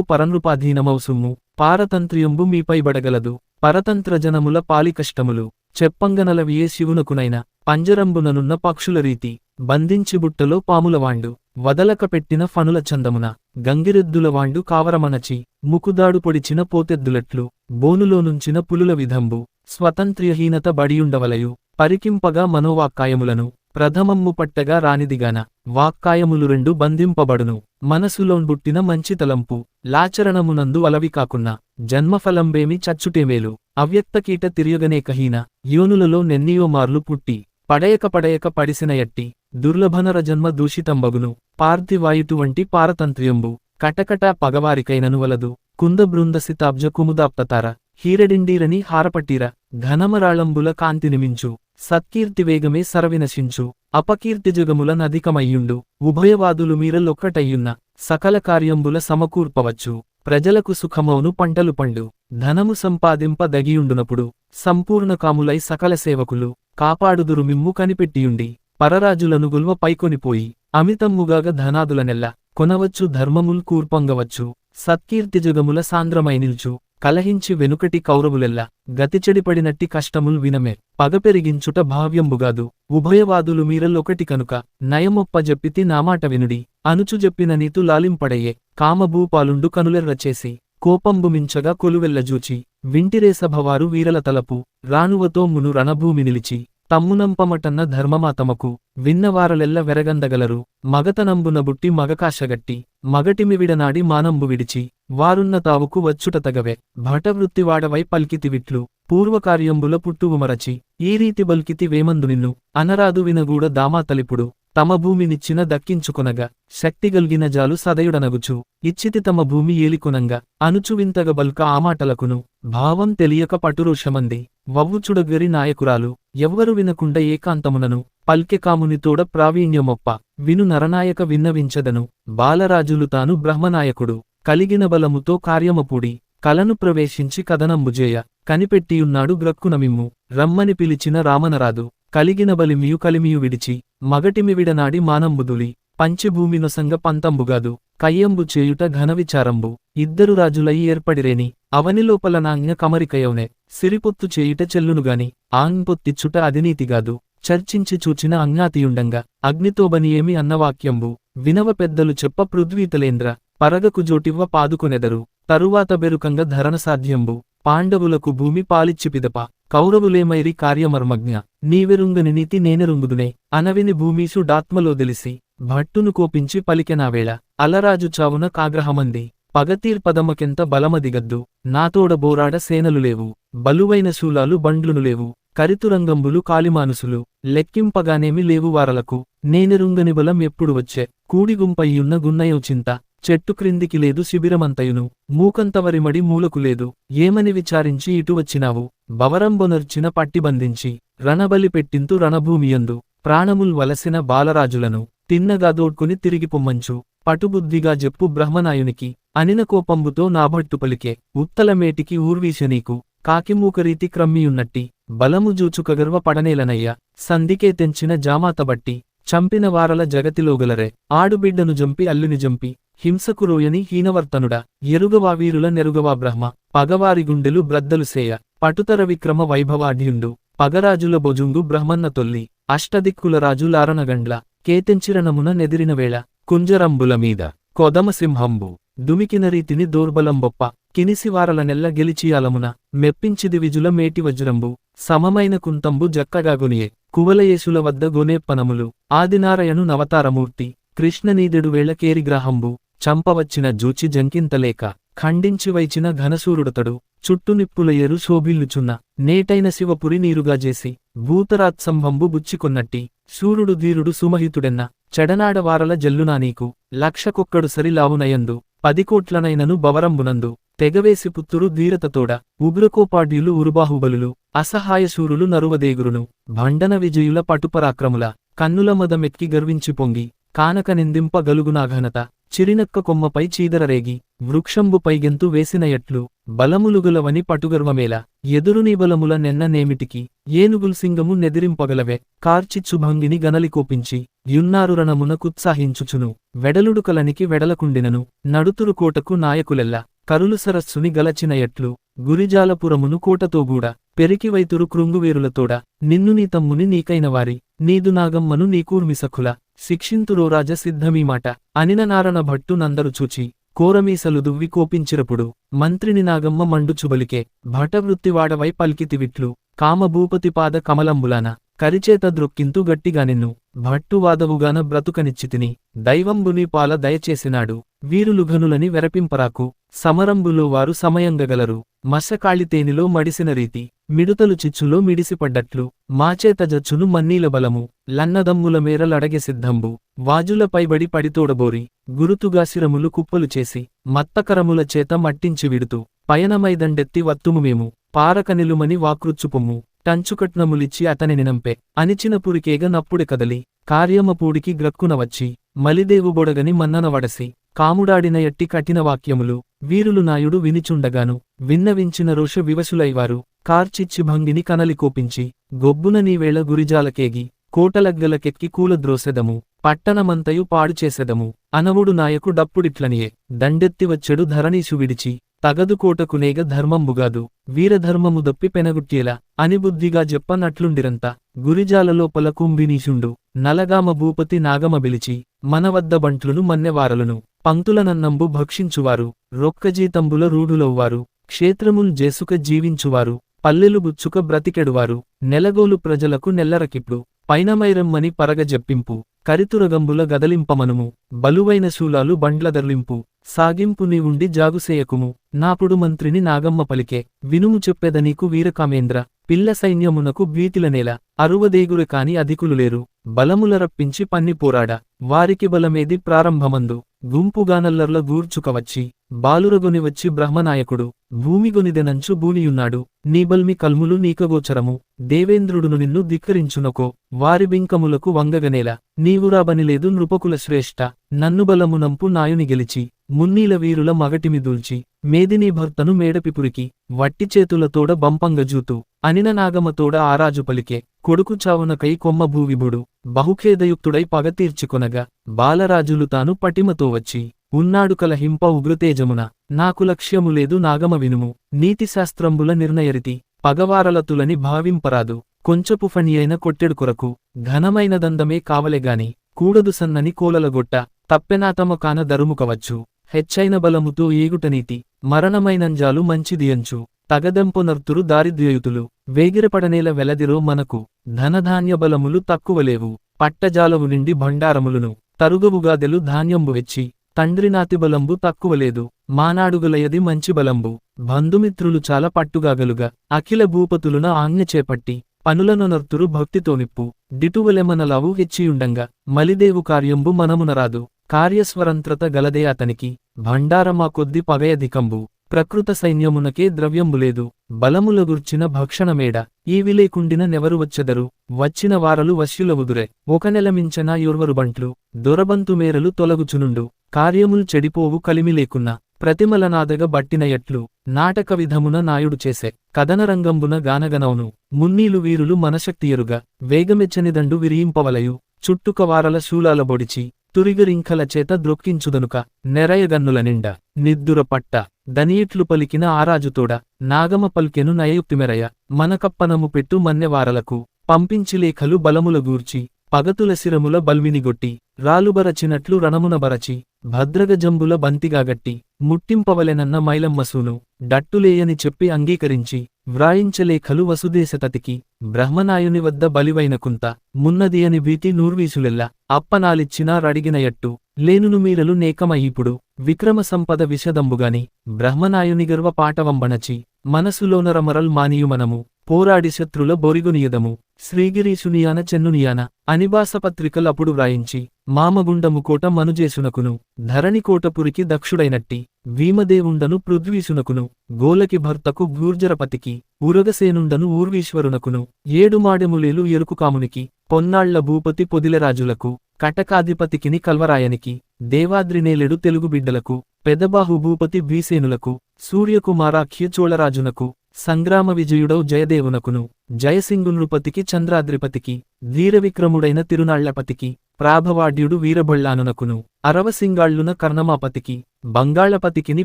పరనృపాధీనమౌసుమ్ము పారతంత్రియంబు మీపై బడగలదు పరతంత్రజనముల పాలి కష్టములు చెప్పంగనలవియే శివునకునైన పంజరంబుననున్న పక్షుల రీతి బంధించి బుట్టలో పాములవాండు వదలక పెట్టిన ఫనుల చందమున గంగిరెద్దులవాండు కావరమనచి ముకుదాడు పొడిచిన పోతెద్దులట్లు బోనులోనుంచిన పులుల విధంబు స్వతంత్ర్యహీనత బడియుండవలయు పరికింపగా మనోవాక్కాయములను ప్రథమమ్ము పట్టగా రానిదిగాన వాక్కాయములు రెండు బంధింపబడును మనసులోన్బుట్టిన మంచి తలంపు లాచరణమునందు అలవి కాకున్నా జన్మఫలంబేమి చచ్చుటేమేలు అవ్యక్తకీట తిరియగనేకహీన యోనులలో నెన్నియో మార్లు పుట్టి పడయక పడిసిన ఎట్టి దుర్లభనర జన్మ దూషితంబగును పార్థివాయుటువంటి పారతంత్ర్యంబు కటకటా పగవారికైనను వలదు కుందబృందసితాబ్జ కుముదాప్తతార హీరెడిండీరని హారపట్టిర ఘనమరాళంబుల కాంతినిమించు సత్కీర్తివేగమే సరవినశించు అపకీర్తిజగముల నధికమయ్యుండు ఉభయవాదులు మీరలొక్కటయ్యున్న సకల కార్యంబుల సమకూర్పవచ్చు ప్రజలకు సుఖమౌను పంటలు పండు ధనము సంపాదింపదగియుండునప్పుడు సంపూర్ణ కాములై సకల సేవకులు కాపాడుదురు మిమ్ము కనిపెట్టియుండి పరరాజులను గుల్వ పైకొనిపోయి అమితమ్ముగాగ ధనాదులనెల్ల కొనవచ్చు ధర్మముల్ కూర్పొంగవచ్చు సత్కీర్తిజగముల సాంద్రమై నిల్చు కలహించి వెనుకటి కౌరవులెల్ల గతిచెడిపడినట్టి కష్టముల్ వినమే పగపెరిగించుట భావ్యంబుగాదు ఉభయవాదులు మీరలొకటి కనుక నయమొప్పజెప్పితి నామాట వినుడి అనుచు చెప్పిన నీతు లాలింపడయ్యే కామభూపాలుండు కనులెర్రచేసి కోపంబుమించగా కొలువెల్లజూచి వింటిరేసభవారు వీరల తలపు రానువతో మును రణభూమి నిలిచి తమ్మునంపమటన్న ధర్మమాతమకు విన్నవారలెల్ల వెరగందగలరు మగతనంబున బుట్టి మగకాశగట్టి మగటిమి విడనాడి మానంబు విడిచి వారున్న తావుకు వచ్చుట తగవే భటవృత్తివాడవై పల్కితివిట్లు పూర్వకార్యంబుల పుట్టువుమరచి ఈ రీతి బల్కితి వేమందు నిన్ను అనరాదు వినగూడ దామాతలిపుడు తమ భూమినిచ్చిన దక్కించుకొనగా శక్తిగల్గిన జాలు సదయుడనగుచు ఇచ్చితి తమ భూమి ఏలికొనంగా అనుచువింతగ బల్క ఆమాటలకును భావం తెలియక పటురోషమంది వవ్వుచుడగరి నాయకురాలు ఎవ్వరు వినకుండ ఏకాంతమునను పల్కె కామునితోడ ప్రావీణ్యమొప్ప విను నరనాయక విన్నవించదను బాలరాజులు తాను బ్రహ్మనాయకుడు కలిగిన బలముతో కార్యమపూడి కలను ప్రవేశించి కదనంబుజేయ కనిపెట్టియున్నాడు గ్రక్కునమిమ్ము రమ్మని పిలిచిన రామనరాదు కలిగిన బలిమియు కలిమియు విడిచి మగటిమి విడనాడి మానంబుదులి పంచభూమినొసంగ పంతంబుగాదు కయ్యంబు చేయుట ఘనవిచారంబు ఇద్దరు రాజులై ఏర్పడిరేని అవనిలోపల నాంగ్య కమరికయౌనే సిరిపొత్తు చేయుట చెల్లునుగాని ఆంపొత్తిచ్చుట అదినీతిగాదు చర్చించి చూచిన అజ్ఞాతియుండంగా అగ్నితోబని ఏమి అన్నవాక్యంబు వినవ పెద్దలు చెప్ప పృథ్వీతలేంద్ర పరగకు జోటివ్వ పాదుకొనెదరు తరువాత బెరుకంగ ధరణసాధ్యంబు పాండవులకు భూమి పాలిచ్చిపిదప కౌరవులేమైరి కార్యమర్మజ్ఞ నీవెరుంగని నీతి నేనెరుంగుదునే అనవిని భూమీసు డాత్మలో దెలిసి భట్టును కోపించి పలికెనావేళ అలరాజు చావున కాగ్రహమంది పగతీర్పదమకెంత బలమదిగద్దు నాతోడ బోరాడ సేనలు లేవు బలువైన శూలాలు బండ్లును లేవు కరితురంగంబులు కాలిమానుసులు లెక్కింపగానేమి లేవు వారలకు నేనెరుంగని బలం ఎప్పుడు వచ్చే కూడిగుంపయ్యున్న గున్నయౌ చింత చెట్టు క్రిందికి లేదు శిబిరమంతయును మూకంతవరిమడి మూలకు లేదు ఏమని విచారించి ఇటు వచ్చినావు బవరంబొనర్చిన పట్టిబంధించి రణబలి పెట్టింతు రణభూమియందు ప్రాణముల్ వలసిన బాలరాజులను తిన్నగాదోడ్కుని తిరిగి పొమ్మంచు పటుబుద్ధిగా జెప్పు బ్రహ్మనాయునికి అనిన కోపంబుతో నాభట్టు పలికే ఉత్తలమేటికి ఊర్వీశనీకు కాకిమూకరీతి క్రమ్మియున్నట్టి బలము జూచుకగర్వ పడనేలనయ్య సందికే తెంచిన జామాతబట్టి చంపిన వారల జగతిలోగలరే ఆడుబిడ్డను జంపి అల్లుని జంపి హింసకు రోయని హీనవర్తనుడా ఎరుగవావీరుల నెరుగవా బ్రహ్మ పగవారి గుండెలు బ్రద్దలు సేయ పటుతర విక్రమ వైభవాఢ్యుండు పగరాజుల బొజుంగు బ్రహ్మన్న తొల్లి అష్టదిక్కుల రాజు లారణగండ్ల కేతెంచిరణమున నెదిరిన వేళ కుంజరంబుల మీద కొదమసింహంబు దుమికిన రీతిని దోర్బలంబొప్ప కినిసివారలనెల్ల గెలిచియాలమున మెప్పించిది విజుల మేటి వజ్రంబు సమమైన కుంతంబు జక్కగాగొనియే కువలయేసుల వద్ద గొనేప్పనములు ఆదినారాయణు నవతారమూర్తి కృష్ణనీదెడు వేళ కేరిగ్రాహంబు చంపవచ్చిన జూచి జంకింతలేక ఖండించి వైచిన ఘనసూరుడతడు చుట్టునిప్పులయేరు శోభిల్లుచున్న నేటైన శివపురి నీరుగాజేసి భూతరాత్సంభంబు బుచ్చికొన్నట్టి శూరుడు ధీరుడు సుమహితుడెన్న చెడనాడవారల జల్లునా నీకు లక్షకొక్కడు సరిలావునయందు 10 కోట్లనైనను బవరంబునందు తెగవేసి పుత్తురు ధీరతతోడ ఉగ్రకోపాడ్యులు ఉరుబాహుబలులు అసహాయశూరులు నరువదేగురును భండన విజయుల పటుపరాక్రముల కన్నుల మదమెక్కి గర్వించి పొంగి కానక నిందింప గలుగునా ఘనత చిరినక్క కొమ్మపై చీదరరేగి వృక్షంబుపై గెంతు వేసిన ఎట్లు బలములుగులవని పటుగర్వమేల ఎదురునీ బలముల నెన్న నేమిటికి ఏనుగుల్సింగము నెదిరింపగలవే కార్చిచ్చుభంగిని గనలికోపించి యున్నారు రణమున కుత్సాహించుచును వెడలుడుకలనికి వెడలకుండినను నడుతురు కోటకు నాయకులెల్ల కరులు సరస్సుని గలచిన ఎట్లు గురిజాలపురమును కోటతోగూడ పెరికివైతురు కృంగువేరులతోడ నిన్ను నీ తమ్ముని నీకైనవారి నీదు నాగమ్మను నీకూర్మిసఖుల శిక్షింతురోరాజ సిద్ధమీమాట అనిన నారణ భట్టు నందరు చూచి కోరమీసలు దువ్వి కోపించిరపుడు మంత్రిని నాగమ్మ మండుచుబలికే భటవృత్తివాడవై పల్కితివిట్లు కామభూపతిపాద కమలంబులాన కరిచేత ద్రొక్కింతు గట్టిగా నిన్ను భట్టువాదవుగాన బ్రతుకనిచ్చితిని దైవంబుని పాల దయచేసినాడు వీరులుఘనులని వెరపింపరాకు సమరంబులో వారు సమయంగగలరు మసకాళితేనిలో మడిసిన రీతి మిడుతలు చిచ్చులో మిడిసిపడ్డట్లు మాచేత జచ్చును మన్నీల బలము లన్నదమ్ముల మేరలడగె సిద్ధంబు వాజుల పైబడి పడితోడబోరి గురుతుగాశిరములు కుప్పలు చేసి మత్తకరముల చేత మట్టించి విడుతూ పయనమైదండెత్తి వత్తుము మేము పారక నిలుమని వాకృచ్చుపొమ్ము టంచుకట్నములిచ్చి అతని నినంపే అనిచిన పురికేగ నప్పుడే కదలి కార్యమపూడికి గ్రక్కున వచ్చి మలిదేవు బొడగని మన్నన వడసి కాముడాడిన ఎట్టి కఠిన వాక్యములు వీరులు నాయుడు వినిచుండగాను విన్నవించిన రోష వివశులైవారు కార్చిచ్చి భంగిని కనలి కోపించి గొబ్బున నీవేళ గురిజాలకేగి కోటలగ్గలకెక్కి కూలద్రోసెదము పట్టణమంతయు పాడుచేసెదము అనవుడు నాయకు డప్పుడిట్లనియే దండెత్తి వచ్చెడు ధరణీషు విడిచి తగదు కోటకునేగ ధర్మంబుగాదు వీరధర్మము దప్పి పెనగుట్యేలా అని బుద్ధిగా చెప్పనట్లుండిరంత గురిజాలలోపల కుంభినీషుండు నలగామ భూపతి నాగమ బిలిచి మనవద్ద బంట్లును మన్నెవారలును పంక్తులనన్నంబు భక్షించువారు రొక్కజీతంబుల రూఢులవ్వారు క్షేత్రముల్ జేసుక జీవించువారు పల్లెలు బుచ్చుక బ్రతికెడువారు నెలగోలు ప్రజలకు నెల్లరకిప్పుడు పైనమైరమ్మని పరగజెప్పింపు కరితురగంబుల గదలింపమనుము బలువైన శూలాలు బండ్లదర్లింపు సాగింపు నీవుండి జాగుసేయకుము నాపుడు మంత్రిని నాగమ్మ పలికే వినుము చెప్పెదనీకు వీరకామేంద్ర పిల్ల సైన్యమునకు భీతిలనేల అరువదేగురు కాని అధికులు లేరు బలముల రప్పించి పన్ని పోరాడ వారికి బలమేది ప్రారంభమందు గుంపుగానల్లర్ల గూర్చుకవచ్చి బాలురగొని వచ్చి బ్రహ్మనాయకుడు భూమిగొనిదెనంచు భూనియున్నాడు నీబల్మి కల్ములు నీకగోచరము దేవేంద్రుడును నిన్ను ధిక్కరించునకో వారి బింకములకు వంగగనేల నీవురాబనిలేదు నృపకుల శ్రేష్ఠ నన్ను బలమునంపు నాయుని గెలిచి మున్నీల వీరుల మగటిమి దూల్చి మేదినీ భర్తను మేడపిపురికి వట్టి చేతులతోడ బంపంగజూతు అనిన నాగమతోడ ఆరాజు పలికే కొడుకు చావునకై కొమ్మ భూవిభుడు బహుఖేదయుక్తుడై పగతీర్చికొనగా బాలరాజులు తాను పటిమతో వచ్చి ఉన్నాడు కలహింప ఉగ్రతేజమున నాకు లక్ష్యములేదు నాగమ వినుము నీతిశాస్త్రంబుల నిర్ణయరితి పగవారలతులని భావింపరాదు కొంచెపు ఫణియైన కొట్టెడు కొరకు ఘనమైన దందమే కావలెగాని కూడదు సన్నని కోలలగొట్ట తప్పెనాతమ కాన దరుముకవచ్చు హెచ్చైన బలముతో ఏగుటనీతి మరణమైనంజాలు మంచిదియంచు తగదెంపొనర్తురు దారిద్ర్యయుతులు వేగిరపడనేల వెలదిరో మనకు ధనధాన్య బలములు తక్కువలేవు పట్టజాలవు నిండి భండారములును తరుగవుగాదెలు ధాన్యంబు వెచ్చి తండ్రినాతి బలంబు తక్కువలేదు మానాడుగలయది మంచి బలంబు బంధుమిత్రులు చాలా పట్టుగాగలుగా అఖిల భూపతులున ఆజ్ఞ చేపట్టి పనులనొనర్తురు భక్తితోనిప్పు డిటువలెమనలావు హెచ్చియుండంగా మలిదేవు కార్యంబు మనమునరాదు కార్యస్వరంత్రత గలదే అతనికి భండారమా కొద్ది పగయధికంబు ప్రకృత సైన్యమునకే ద్రవ్యంబులేదు బలములగుర్చిన భక్షణమేడ ఈవిలేకుండిన నెవరు వచ్చెదరు వచ్చిన వారలు వశ్యులవుదురే ఒక నెలమించనా యుర్వరు బంట్లు దొరబంతుమేరలు తొలగుచునుండు కార్యముల్ చెడిపోవు కలిమిలేకున్నా ప్రతిమలనాదగ బట్టిన ఎట్లు నాటక విధమున నాయుడు చేసే కథనరంగంబున గానగనౌను మున్నీలు వీరులు మనశక్తియరుగా వేగమెచ్చనిదండు విరియింపవలయు చుట్టుకవారల శూలాల బొడిచి తురిగరింఖల చేత ద్రొక్కించుదనుక నెరయగన్నుల నిండా నిద్దుర పట్ట దనియిట్లు పలికిన ఆరాజుతోడ నాగమ పల్కెను నయయుక్తిమెరయ మనకప్పనము పెట్టు మన్నెవారలకు పంపించి లేఖలు బలముల గూర్చి పగతుల శిరముల బల్వినిగొట్టి రాలుబరచినట్లు రణమున బరచి భద్రగజంబుల బంతిగాగట్టి ముట్టింపవలెనన్న మైలమ్మసూను డట్టులేయని చెప్పి అంగీకరించి వ్రాయించలేఖలు వసుదేశతతికి బ్రహ్మనాయుని వద్ద బలివైన కుంత మున్నది అని భీతి నూర్వీసులెల్ల అప్పనాలిచ్చినా రడిగిన ఎట్టు లేనును మీరలు నేకమయిపుడు విక్రమ సంపద విషదంబుగాని బ్రహ్మనాయుని గర్వ పాటవంబణచి మనసులోనరమరల్ మానియుమనము పోరాడి శత్రుల బొరిగునియదము శ్రీగిరీశునియాన చెన్నునియాన అనిబాసపత్రికలప్పుడు వ్రాయించి మామగుండము కోట మనుజేసునకును ధరణికోటపురికి దక్షుడైనట్టి భీమదేవుండను పృథ్వీసునకును గోలకి భర్తకు గూర్జరపతికి ఉరగసేనుండను ఊర్వీశ్వరునకును ఏడుమాడెములేలు ఎరుకుకామునికి పొన్నాళ్ల భూపతి పొదిలరాజులకు కటకాధిపతికిని కల్వరాయనికి దేవాద్రినేలెడు తెలుగు బిడ్డలకు, పెదబాహు భూపతి భీసేనులకు, సూర్యకుమారాఖ్య చోళరాజునకు, సంగ్రామ విజయుడౌ జయదేవునకును, జయసింగునృపతికి చంద్రాద్రిపతికి, ధీరవిక్రముడైన తిరునాళ్లపతికి, ప్రాభవాడ్యుడు వీరబొళ్ళానునకును, అరవసింగాళ్లున కర్ణమాపతికి, బంగాళపతికిని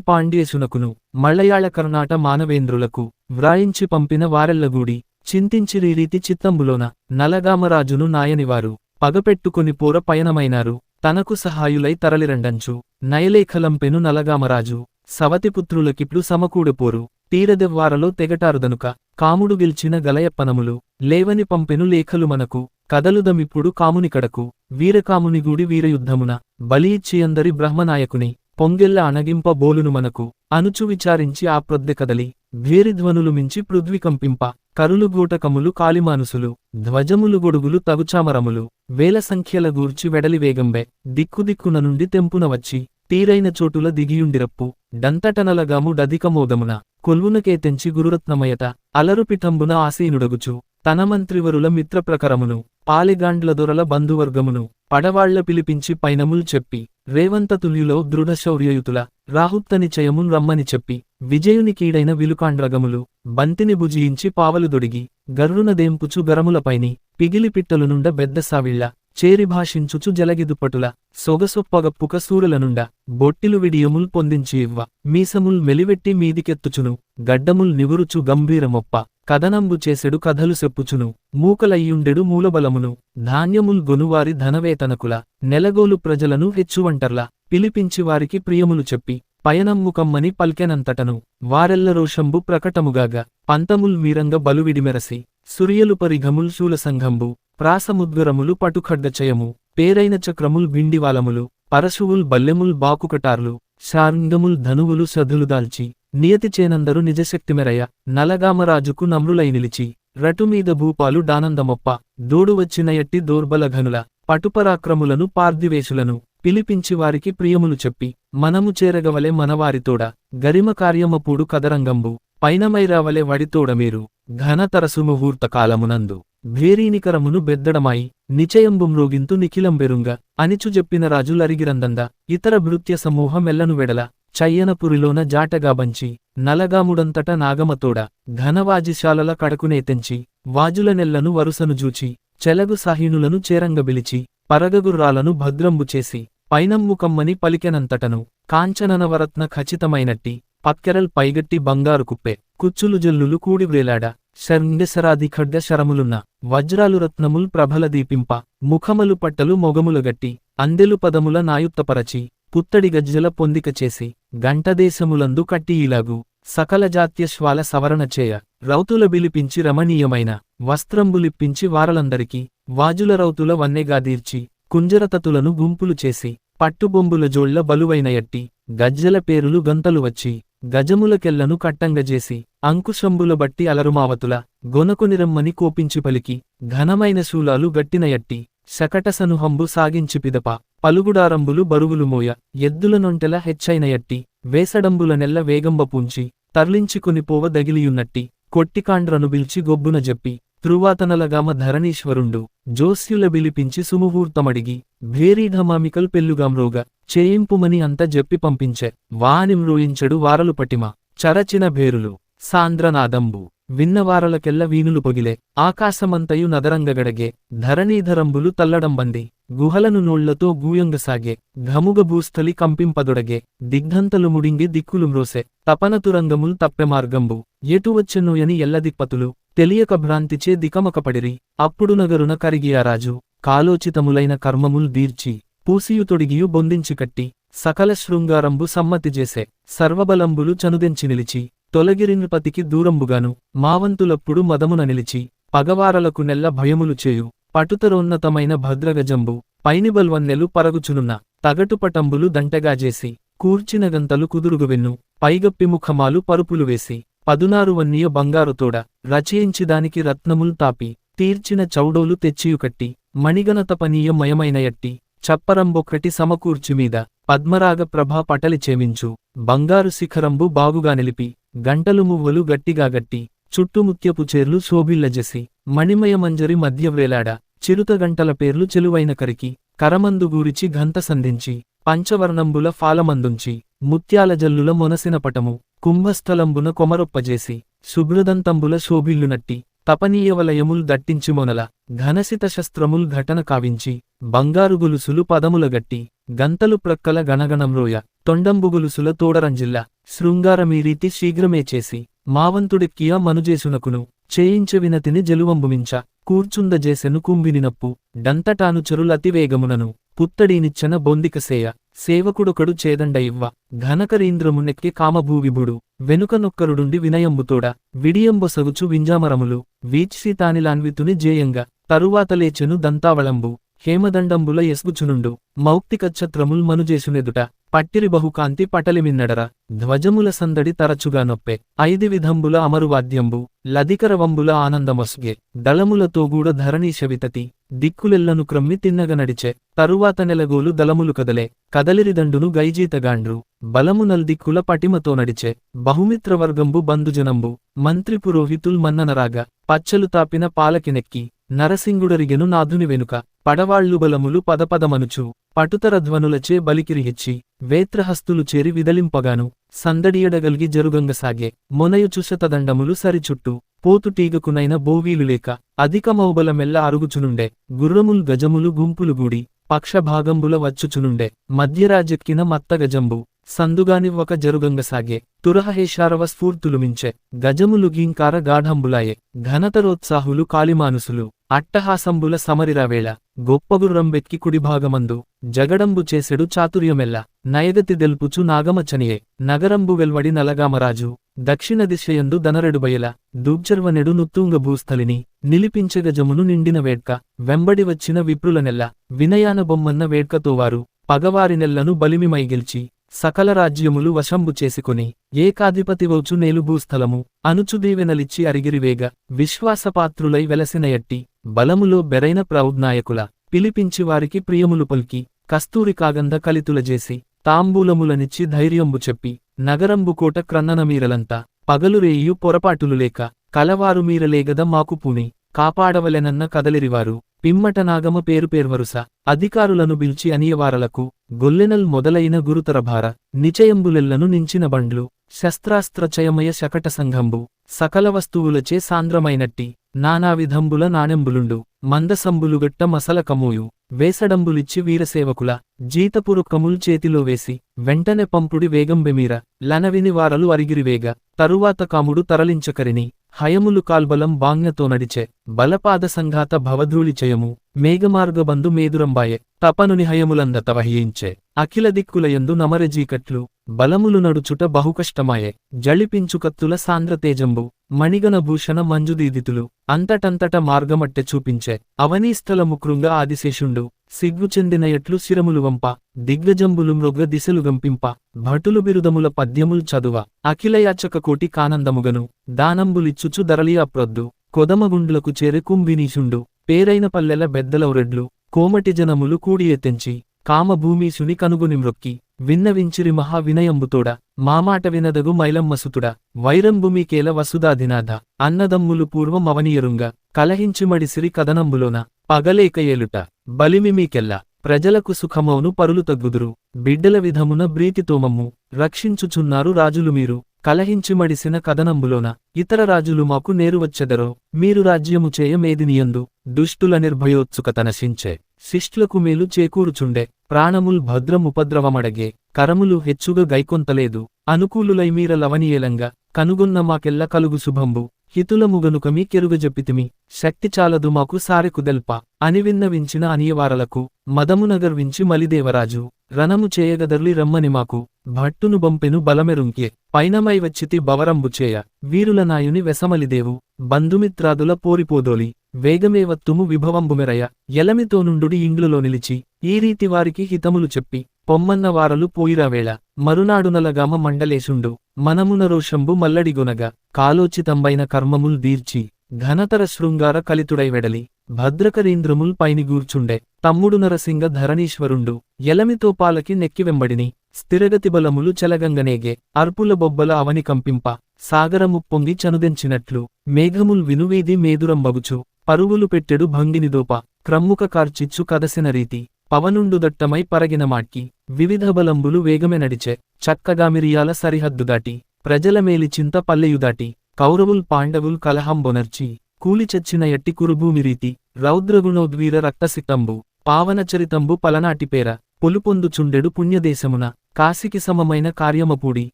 పాండ్యేశునకును, మళయాళ కర్ణాట మానవేంద్రులకు, వ్రాయించి పంపిన వారెల్లగూడి, చింతించిరీరీతి చిత్తంబులోన, నలగామరాజును నాయనివారు, పగపెట్టుకొని పోర పయనమైనారు, తనకు సహాయులై తరలిరండంచు, నయలేఖలంపెను నలగామరాజు, సవతిపుత్రులకిట్లు సమకూడపోరు, తీరదెవ్వారలో తెగటారుదనుక, కాముడు గెల్చిన గలయప్పనములు, లేవని పంపెను లేఖలు మనకు, కదలుదమిప్పుడు కామునికడకు, వీరకామునిగూడి వీరయుద్ధమున, బలియిచ్చియందరి బ్రహ్మనాయకుని, పొంగెల్ల అణగింప బోలును మనకు, అనుచు విచారించి ఆ ప్రొద్దె కదలి, భేరిధ్వనులు మించి పృథ్వికంపింప, కరులు గూటకములు కాలిమానుసులు, ధ్వజములు గొడుగులు తగుచామరములు, వేల సంఖ్యల గూర్చి వెడలి వేగంబె, దిక్కుదిక్కున నుండి తెంపున వచ్చి, తీరైన చోటుల దిగియుండిరప్పు, డంతటనలగాము డధికమోదమున, కొల్వునకే తెంచి గురురత్నమయత, అలరుపిఠంబున ఆసీనుడగుచు, తన మంత్రివరుల మిత్రప్రకరమును, పాలిగాండ్ల దొరల బంధువర్గమును, పడవాళ్ల పిలిపించి పైనముల్ చెప్పి, రేవంతతుల్యులో దృఢశౌర్యయుతుల, రాహుత్తనిచయమున్ రమ్మని చెప్పి, విజయునికీడైన విలుకాండ్రగములు, బంతిని భుజియించి పావలుదొడిగి, గర్రునదేంపుచు గరములపైని, పిగిలిపిట్టలునుండ బెద్దసావిళ్ళ, చేరిభాషించుచు జలగిదుపటుల, సొగసొప్పగప్పుక సూరలనుండ, బొట్టిలు విడియముల్ పొందించి ఇవ్వ, మీసముల్ మెలివెట్టి మీదికెత్తుచును, గడ్డముల్ నివురుచు గంభీరమొప్ప, కథనంబు చేసెడు కథలు సెప్పుచును, మూకలయ్యుండెడు మూలబలమును, ధాన్యముల్ గొనువారి ధనవేతనకుల, నెలగోలు ప్రజలను హెచ్చువంటర్ల, పిలిపించి వారికి ప్రియములు చెప్పి, పయనమ్ముకమ్మని పల్కెనంతటను, వారెల్ల రోషంబు ప్రకటముగాగా, పంతముల్ మీరంగ బలువిడిమెరసి, సురియలు పరిఘముల్ శూలసంఘంబు, ప్రాసముద్గరములు పటుఖడ్గచయము, పేరైన చక్రముల్ విండివాలములు, పరశువుల్ బల్లెముల్ బాకుకటార్లు, శార్ంగముల్ ధనువులు సధులుదాల్చి, నియతి చేనందరు నిజశక్తిమెరయ, నలగామరాజుకు నమ్రులై నిలిచి, రటుమీద భూపాలు డానందమొప్ప, దోడువచ్చిన ఎట్టి దోర్బలఘనుల, పటుపరాక్రములను పార్థివేశులను, పిలిపించి వారికి ప్రియములు చెప్పి, మనము చేరగవలె మనవారితోడ, గరిమ కార్యమపూడు కదరంగంబు, పైనమైరావలె వడితోడమీరు, ఘనతరసు ముహూర్త కాలమునందు, భేరీనికరమును బెద్దడమాయి, నిచయంబుమ్రోగింతు నిఖిలంబెరుంగ, అనిచు చెప్పిన రాజులరిగిరందంద, ఇతర భృత్య సమూహమెల్లను వెడల, చయ్యనపురిలోన జాటగాబంచి, నలగాముడంతట నాగమతోడ, ఘనవాజిశాలల కడకునే తెంచి, వాజులనెల్లను వరుసను జూచి, చెలగు సాహీనులను చేరంగబిలిచి, పరగగుర్రాలను భద్రంబు చేసి, పైనమ్ముకమ్మని పలికెనంతటను, కాంచననవరత్న ఖచ్చితమైనట్టి, పక్కెరల్ పైగట్టి బంగారు కుప్పే, కుచ్చులు జల్లులు కూడివ్రేలాడ, శర్ంగశరాది ఖడ్గ శరములున్న, వజ్రాలు రత్నముల్ ప్రభల దీపింప, ముఖములు పట్టలు మొగములగట్టి, అందెలు పదముల నాయుత్తపరచి, పుత్తడి గజ్జల పొందిక చేసి, గంటదేశములందు కట్టి ఇలాగు, సకల జాత్యశ్వాల సవరణ చేయ, రౌతుల బిలిపించి రమణీయమైన, వస్త్రంబులిప్పించి వారలందరికీ, వాజుల రౌతుల వన్నెగాదీర్చి, కుంజరతతులను గుంపులు చేసి, పట్టుబొంబుల జోళ్ల బలువైన ఎట్టి, గజ్జల పేరులు గంతలు వచ్చి, గజములకెల్లను కట్టంగజేసి, అంకుశంబుల బట్టి అలరుమావతుల, గొనకొనిరమ్మని కోపించి పలికి, ఘనమైన శూలాలు గట్టిన ఎట్టి, శకటసనుహంబు సాగించి పిదప, పలుగుడారంబులు బరువులు మోయ, ఎద్దుల నొంటెల హెచ్చైన ఎట్టి, వేసడంబుల నెల్ల వేగంబపూంచి, తర్లించుకుని పోవ దగిలియున్నట్టి, కొట్టికాండ్రను బిల్చి గొబ్బున జెప్పి, ధృవాతనలగామ ధరణీశ్వరుండు, జోస్యుల బిలిపించి సుముహూర్తమడిగి, భేరీఢమామికల్ పెల్లుగామ్రోగ, చేయింపుమని అంత జెప్పి పంపించె, వానిమ్రోయించెడు వారలు పటిమ, చరచిన భేరులు, సాంద్రనాదంబు, విన్నవారలకెల్ల వీనులు పొగిలే, ఆకాశమంతయు నదరంగగడగే, ధరణీధరంబులు తల్లడంబంది, గుహలను నోళ్లతో గూయంగసాగే, ఘముగ భూస్థలి కంపింపదొడగే, దిగ్ధంతలు ముడింగి దిక్కులు మ్రోసె, తపనతురంగముల్ తప్పెమార్గంబు, ఎటువచ్చెన్నోయని ఎల్లదిక్పతులు, తెలియక భ్రాంతిచే దికమకపడిరి, అప్పుడు నగరున కరిగియారాజు, కాలోచితములైన కర్మముల్ దీర్చి, పూసియు తొడిగియు బొందించి కట్టి, సకల శృంగారంబు సమ్మతిజేసె, సర్వబలంబులు చనుదెంచి నిలిచి, తొలగిరినృపతికి దూరంబుగాను, మావంతులప్పుడు మదమున నిలిచి, పగవారలకు నెల్ల భయములు చేయు, పటుతరోన్నతమైన భద్రగజంబు, పైనిబల్వన్నెలు పరగుచునున్న, తగటుపటంబులు దంటెగాజేసి, కూర్చిన గంతలు కుదురుగువెన్ను, పైగప్పిముఖమాలు పరుపులు వేసి, 16 వన్నీయ బంగారుతోడ, రచయించిదానికి రత్నముల్ తాపి, తీర్చిన చౌడోలు తెచ్చియుకట్టి, మణిగణతపనీయ మయమైన ఎట్టి, చప్పరంబొక్కటి సమకూర్చిమీద, పద్మరాగ ప్రభా పటలి చేమించు, బంగారు శిఖరంబు బాగుగా నిలిపి, గంటలు మువ్వలు గట్టిగా గట్టి, చుట్టుముత్యపు చేర్లు శోభిల్లజెసి, మణిమయ మంజరి మధ్య వ్రేలాడ, చిరుత గంటల పేర్లు చెలువైన కరికి, కరమందు గూరిచి ఘంత సంధించి, పంచవర్ణంబుల ఫాలమందుంచి ముత్యాల జల్లుల మొనసిన పటము కుంభస్థలంబున కొమరొప్పజేసి శుభ్రదంతంబుల శోభిల్లునట్టి తపనీయవలయముల్ దట్టించి మొనల ఘనసిత శస్త్రముల్ ఘటన కావించి బంగారు గొలుసులు పదముల గట్టి గంతలు ప్రక్కల గణగణంరోయ తొండంబుగొలుసుల తోడరంజిల్ల శృంగారమీరీతి శీఘ్రమే చేసి మావంతుడెక్కియ మనుజేసునకును చేయించ వినతిని జలువంబుమించ కూర్చుందజేసెను కుంభినినప్పు డంతటానుచరులతివేగమునను పుత్తడీనిచ్చన బొందికసేయ సేవకుడొకడు చేదండ ఇవ్వ ఘనకరీంద్రమునెక్కి కామభూవిభుడు వెనుకనొక్కరుడుండి వినయంబుతోడ విడియంబొసగుచు వింజామరములు వీచ్సితానిలాన్వితుని జేయంగ తరువాత లేచెను దంతావళంబు హేమదండంబుల ఎస్గుచునుండు మౌక్తికచ్చత్రముల్ మనుజేసునెదుట పట్టిరి బహుకాంతి పటలిమిన్నడర ధ్వజముల సందడి తరచుగా నొప్పే ఐది విధంబుల అమరువాద్యంబు లదికరవంబుల ఆనందమొస్గే దళములతోగూడ ధరణీశవితతి దిక్కులెల్లను క్రమ్మి తిన్నగ నడిచె తరువాత నెలగోలు దళములు కదలే కదలిరిదండును గైజీతగాండ్రు బలము నల్దిక్కుల పటిమతో నడిచె బహుమిత్రవర్గంబు బంధుజనంబు మంత్రి పురోహితుల్ మన్ననరాగా పచ్చలు తాపిన పాలకినెక్కి నరసింగుడరిగెను నాథుని వెనుక పడవాళ్లు బలములు పదపదమనుచు పటుతర ధ్వనులచే బలికిరిహెచ్చి వేత్రహస్తులు చేరి విదలింపగాను సందడియడగల్గి జరుగంగసాగే మొనయుచుశతదండములు సరిచుట్టు పోతుటీగకునైన బోవీలులేక అధికమౌబలమెల్ల అరుగుచునుండే గుర్రముల్ గజములు గుంపులుగూడి పక్షభాగంబుల వచ్చుచునుండే మధ్యరాజెక్కిన మత్తగజంబు సందుగానివ్వక జరుగంగసాగే తురహేషారవ స్ఫూర్తులు మించె గజములు గీంకార గాఢంబులాయే ఘనతరోత్సాహులు కాళిమానుసులు అట్టహాసంబుల సమరిరావేళ గొప్పగుర్రంబెక్కి కుడిభాగమందు జగడంబు చేసెడు చాతుర్యమెల్ల నయగతి దెల్పుచు నాగమచనియే నగరంబు వెల్వడి నలగామరాజు దక్షిణ దిశయందు దనరెడుబయల దూబ్జర్వనెడు నుత్తుంగ భూస్థలిని నిలిపించెగజమును నిండిన వేడ్క వెంబడి వచ్చిన విప్రులనెల్ల వినయాన బొమ్మన్న వేడ్కతోవారు పగవారినెల్లను బలిమిమైగెల్చి సకల రాజ్యములు వశంబు చేసుకొని ఏకాధిపతివౌచు నేలు భూస్థలము అనుచుదీవెనలిచ్చి అరిగిరివేగ విశ్వాసపాత్రులై వెలసినయట్టి బలములో బెరైన ప్రౌజ్నాయకుల పిలిపించి వారికి ప్రియములు పల్కి కస్తూరి కాగంధ కలితులజేసి తాంబూలములనిచ్చి ధైర్యంబు చెప్పి నగరంబు కోట క్రన్ననమీరలంతా పగలురేయు పొరపాటులు లేక కలవారు మీరలేగద మాకు పూని కాపాడవలెనన్న కదలిరివారు పిమ్మట నాగమ పేరుపేర్వరుస అధికారులను బిల్చి అనియవారలకు గొల్లెనల్ మొదలైన గురుతరభార నిచయంబులెల్లను నించిన బండ్లు శస్త్రాస్త్రచయమయ శకట సంఘంబు సకల వస్తువులచే సాంద్రమైనట్టి నానావిధంబుల నాణెంబులుండు మందసంబులుగట్ట మసల కమూయు వేసడంబులిచ్చి వీరసేవకుల జీతపురుక్కముల్ చేతిలో వేసి వెంటనే పంపుడి వేగంబెమీర లనవిని వారలు అరిగిరివేగ తరువాత కాముడు తరలించకరిని హయములు కాల్బలం బాంగ్యతో నడిచె బలపాద సంఘాత భవధూళిచయము మేఘమార్గబంధు మేదురంబాయె తపనుని హయములందత వహించే అఖిల దిక్కులయందు నమరజీకట్లు బలములు నడుచుట బహుకష్టమాయె జళిపించుకత్తుల సాంద్రతేజంబు మణిగణ భూషణ మంజుదీదితులు అంతటంతట మార్గమట్టె చూపించే అవనీస్థలముకృంగ ఆదిశేషుండు సిగ్గు చెందినయట్లు శిరములు వంప దిగ్గజంబులు మృగ దిశలు గంపింప భటులు బిరుదముల పద్యముల్ చదువ అఖిలయాచక కోటి కానందముగను దానంబులిచ్చుచు దరలియాప్రొద్దు కొదమగుండ్లకు చేరె కుంభినీషుండు పేరైన పల్లెల బెద్దలౌరెడ్లు కోమటి జనములు కూడియెత్తెంచి కామభూమీశుని కనుగొని మ్రొక్కి విన్నవించిరి మహా వినయంబుతోడ మామాట వినదగు మైలమ్మసుతుడ వైరంబుమీకేల వసుధాధినాథ అన్నదమ్ములు పూర్వమవనియరుంగ కలహించిమడిసిరి కదనంబులోన పగలేక ఏలుట బలిమిమీకెల్ల ప్రజలకు సుఖమౌను పరులు తగ్గుదురు బిడ్డల విధమున బ్రీతితోమమ్ము రక్షించుచున్నారు రాజులు మీరు కలహించిమడిసిన కదనంబులోన ఇతర రాజులు మాకు నేరువచ్చెదరో మీరు రాజ్యము చేయమేదినియందు దుష్టుల నిర్భయోత్సుకత నశించే శిష్టులకు మేలు చేకూరుచుండే ప్రాణముల్ భద్రముపద్రవమడగే కరములు హెచ్చుగా గైకొంతలేదు అనుకూలులై మీర లవనియేలంగా కనుగొన్న మాకెల్ల కలుగు శుభంబు హితులముగనుక మీ కెరుగజెప్పితిమి శక్తి చాలదు మాకు సారెకుదెల్ప అని విన్నవించిన అనియవారలకు మదమునగర్వించి మలిదేవరాజు రణము చేయగదర్లి రమ్మని మాకు భట్టును బంపెను బలమెరుంకే పైనమై వచ్చితి బవరంబుచేయ వీరుల నాయుని వెసమలిదేవు బంధుమిత్రాదుల పోరిపోదోలి వేగమేవత్తుము విభవంబుమెరయ ఎలమితోనుండుడి ఇండ్లులో నిలిచి ఈ రీతి వారికి హితములు చెప్పి పొమ్మన్న వారలు పోయిరావేళ మరునాడునలగామ మండలేశుండు మనమున రోషంబు మల్లడిగొనగా కాలోచితంబైన కర్మముల్ దీర్చి ఘనతర శృంగార కలితుడై వెడలి భద్రకరీంద్రముల్ పైనిగూర్చుండే తమ్ముడు నరసింగ ధరణీశ్వరుండు ఎలమితో పాలకి నెక్కివెంబడిని స్థిరగతి బలములు చెలగంగనేగే అర్పుల బొబ్బల అవని కంపింప సాగరముప్పొంగి చనుదెంచినట్లు మేఘముల్ వినువీది మేదురంబగుచు పరుగులు పెట్టెడు భంగినిదోప క్రమ్ముక కార్చిచ్చు కదసిన రీతి పవనుండు దట్టమై పరగిన మాట్కి వివిధ బలంబులు వేగమె నడిచె చక్కగా మిరియాల సరిహద్దు దాటి ప్రజల మేలి చింత పల్లెయుదాటి కౌరవుల్ పాండవుల్ కలహంబొనర్చి కూలిచచ్చిన ఎట్టి కురుభూమిరీతి రౌద్రగుణోద్వీర రక్తసిక్తంబు పావనచరితంబు పలనాటిపేర పొలుపొందుచుండెడు పుణ్యదేశమున కాశికి సమమైన కార్యమపూడి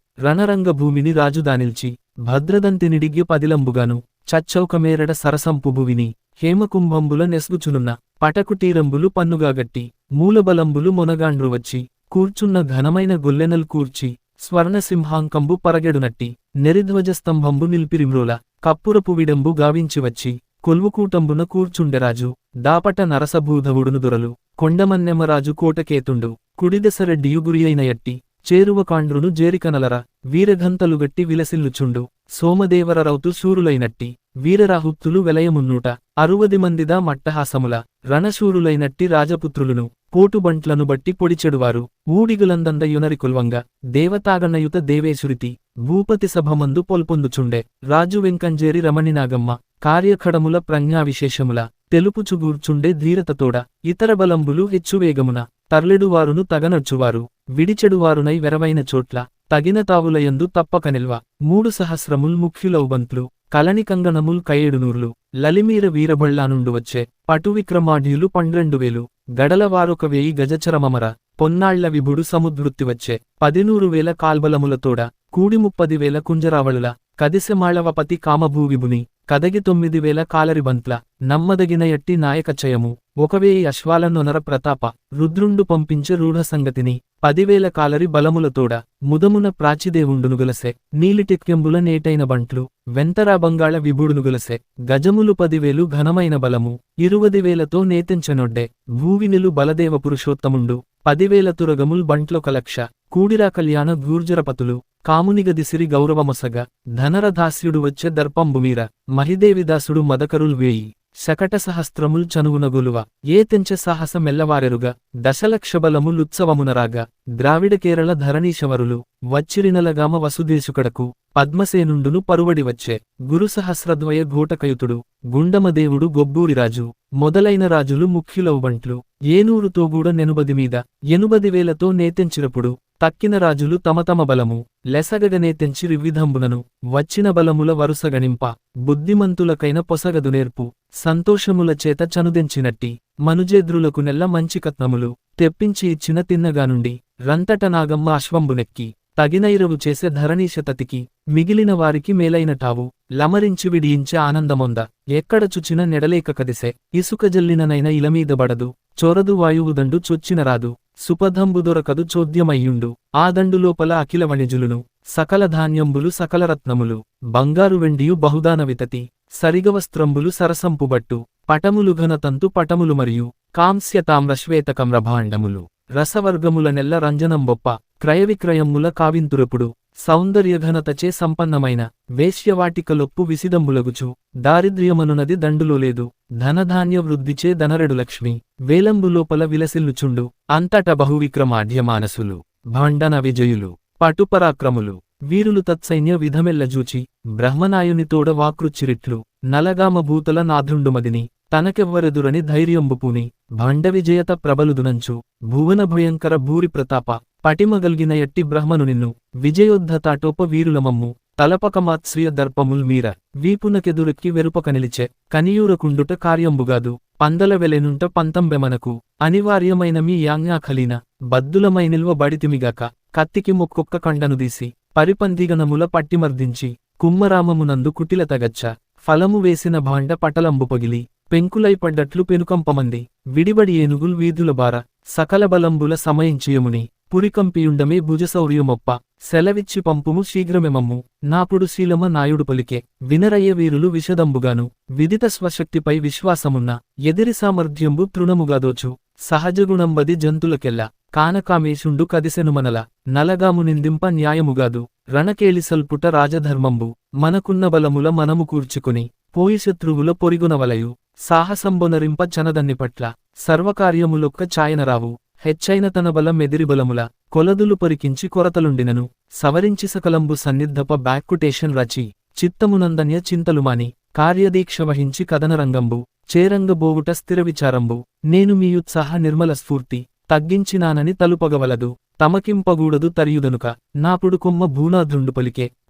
రణరంగ భూమిని రాజుదానిల్చి భద్రదంతినిడిగ్య పదిలంబుగాను చచ్చౌకమేరడ సరసంపుభువిని హేమకుంభంబుల నెస్గుచునున్న పటకుటీరంబులు పన్నుగాగట్టి మూలబలంబులు మొనగాండ్రు వచ్చి కూర్చున్న ఘనమైన గొల్లెనల్ కూర్చి స్వర్ణసింహాంకంబు పరగెడునట్టి నెరిధ్వజస్తంభంబు నిల్పిరిమ్రోల కప్పురపు విడంబు గావించివచ్చి కొల్వుకూటంబున కూర్చుండెరాజు దాపట నరసభూధవుడును దొరలు కొండమన్నెమరాజు కోటకేతుండు కుడిదెసరెడ్డియు గురియైన ఎట్టి చేరువకాండ్రును జేరికనలర వీరఘంతలుగట్టి విలసిల్లుచుండు సోమదేవరరౌతు శూరులైనట్టి వీరరాహుత్తులు వెలయమున్నూట 60 మందిదా మట్టహాసముల రణశూరులైనట్టి రాజపుత్రులును పోటుబంట్లను బట్టి పొడిచెడువారు ఊడిగులందందయునరి కొల్వంగ దేవతాగణయుత దేవేశురితి భూపతి సభమందు పొల్పొందుచుండె రాజు వెంకంజేరి రమణినాగమ్మ కార్యఖడముల ప్రజ్ఞావిశేషముల తెలుపుచుగూర్చుండే ధీరతతోడ ఇతర బలంబులు హెచ్చువేగమున తర్లెడువారును తగనర్చువారు విడిచెడువారునై వెరవైన చోట్ల తగిన తావులయందు తప్పక నిల్వ 3 సహస్రముల్ ముఖ్యులౌబంత్లు కలనికంగణముల్ కయేడునూర్లు లలిమీర వీరబళ్ళానుండు వచ్చే పటువిక్రమాఢ్యులు 12,000 గడలవారొక 1000 గజచరమమర పొన్నాళ్ల విభుడు సముద్వృత్తివచ్చే 11,000 కాల్బలములతోడ కూడి 30,000 కుంజరావళుల కదిసెమాళవపతి కామభూవిభుని కదగి 9,000 కాలరిబంత్ల నమ్మదగిన ఎట్టి నాయకచయము 1,000 అశ్వాలనొనర ప్రతాప రుద్రుండు పంపించే రూఢ సంగతిని 10,000 కాలరి బలములతోడ ముదమున ప్రాచిదేవుండునుగలసె నీలిటిక్యంబుల నేటైన బంట్లు వెంతరా బంగాళ విభుడునుగలసె గజములు 10,000 ఘనమైన బలము 20,000తో నేతెంచెనొడ్డె భూవినిలు బలదేవ పురుషోత్తముండు 10,000 తురగముల్ బంట్లొక 1,00,000 కూడిరా కళ్యాణ గూర్జరపతులు కామునిగదిసిరి గౌరవమొసగ ధనరదాస్యుడు వచ్చే దర్పంబుమీర మహిదేవిదాసుడు మదకరుల్ 1000 శకట సహస్రముల్ చనువునగొలువ ఏ తెంచె సాహస మెల్లవారెరుగ 10,00,000 బలములుత్సవమునరాగ ద్రావిడ కేరళ ధరణీశవరులు వచ్చిరినలగామ వసుదేశుకడకు పద్మసేనుండును పరువడివచ్చే గురు సహస్రద్వయ ఘోటకయుతుడు గుండమదేవుడు గొబ్బూరిరాజు మొదలైన రాజులు ముఖ్యులౌబంట్లు ఏనూరుతోగూడ నెనుబదిమీద 80,000తో నేతెంచిరపుడు తక్కిన రాజులు తమ బలము లెసగగనేతెంచి రివిధంబునను వచ్చిన బలముల వరుసగణింప బుద్ధిమంతులకైన పొసగదు నేర్పు సంతోషముల చేత చనుదెంచినట్టి మనుజేద్రులకు నెల్ల మంచికత్నములు తెప్పించి ఇచ్చిన తిన్నగానుండి రంతట నాగమ్మ అశ్వంబునెక్కి తగినైరవు చేసే ధరణీశతతికి మిగిలిన వారికి మేలైనటావు లమరించి విడియించే ఆనందమొంద ఎక్కడ చుచిన నెడలేక కదిసే ఇసుక జల్లిననైన ఇలమీద బడదు చొరదు వాయువుదండు చొచ్చిన రాదు సుపథంబు దొరకదు చోద్యమయ్యుండు ఆ దండులోపల అఖిల వణిజులును సకల ధాన్యంబులు సకల రత్నములు బంగారు వెండియు బహుదాన వితతి సరిగవస్త్రంబులు సరసంపుబట్టు పటములు ఘనతంతు పటములు మరియు కాంస్య తామ్ర శ్వేతకమ్రభాండములు రసవర్గముల నెల్ల రంజనంబొప్ప క్రయవిక్రయమ్ముల కావింతురపుడు సౌందర్యఘనతచే సంపన్నమైన వేశ్యవాటికలొప్పు విసిదంబులగుచు దారిద్ర్యమనునది దండులో లేదు ధనధాన్య వృద్ధిచే ధనరెడు లక్ష్మి వేలంబులోపల విలసిల్లుచుండు అంతట బహువిక్రమాఢ్యమానసులు భండన విజయులు పటుపరాక్రములు వీరులు తత్సైన్య విధమెల్లజూచి బ్రహ్మనాయునితోడ వాకృచ్చిరిట్లు నలగామ భూతల నాథుండుమదిని తనకెవ్వరెదురని ధైర్యంబుపూని భండవిజయత ప్రబలుదునంచు భువన భయంకర భూరి ప్రతాప పటిమగల్గిన ఎట్టి బ్రహ్మను నిన్ను విజయోద్ధతాటోప వీరులమమ్ము తలపకమాత్స్రియ దర్పముల్ మీర వీపునకెదురెక్కి వెరుపక నిలిచె కనియూరకుండుట కార్యంబుగాదు పందల వెలెనుంట పంతంబెమనకు అనివార్యమైన మీ యాజ్ఞాఖలీన బద్దులమైనిల్వ బడితిమిగాక కత్తికి మొక్కొక్క కండనుదీసి పరిపందిగనముల పట్టిమర్దించి కుమ్మరామమునందు కుటిల తగచ్చ ఫలము వేసిన భాండ పటలంబు పగిలి పెంకులైపడ్డట్లు పెనుకంపమంది విడిబడి ఏనుగుల్ వీధుల బార సకల బలంబుల సమయించియముని పురికంపియుండమే భుజసౌర్యమొప్ప సెలవిచ్చి పంపుము శీఘ్రమెమమ్ము నాపుడు శీలమ నాయుడు పలికే వినరయ్య వీరులు విషదంబుగాను విదిత స్వశక్తిపై విశ్వాసమున్న ఎదిరి సామర్థ్యంబు తృణముగాదోచు సహజగుణంబది జంతులకెల్ల కానకామేశుండు కదిసెనుమనల నలగాము నిందింప న్యాయముగాదు రణకేళిసల్పుట రాజధర్మంబు మనకున్న బలముల మనము కూర్చుకుని పోయి శత్రువుల పొరిగునవలయు సాహసంబొనరింప చనదన్నిపట్ల సర్వకార్యములొక్క ఛాయనరావు హెచ్చైన తన బలం ఎదిరి బలముల కొలదులు పరికించి కొరతలుండినను సవరించి సకలంబు సన్నిద్ధప బ్యాక్కుటేషన్ రచి చిత్తమునందన్య చింతలుమాని కార్యదీక్ష వహించి కథనరంగంబు చేరంగబోవుట స్థిర విచారంబు నేను మీయుత్సాహ నిర్మల స్ఫూర్తి తగ్గించినానని తలుపగవలదు తమకింపగూడదు తరియుదనుక నాపుడు కొమ్మ భూనాథుండు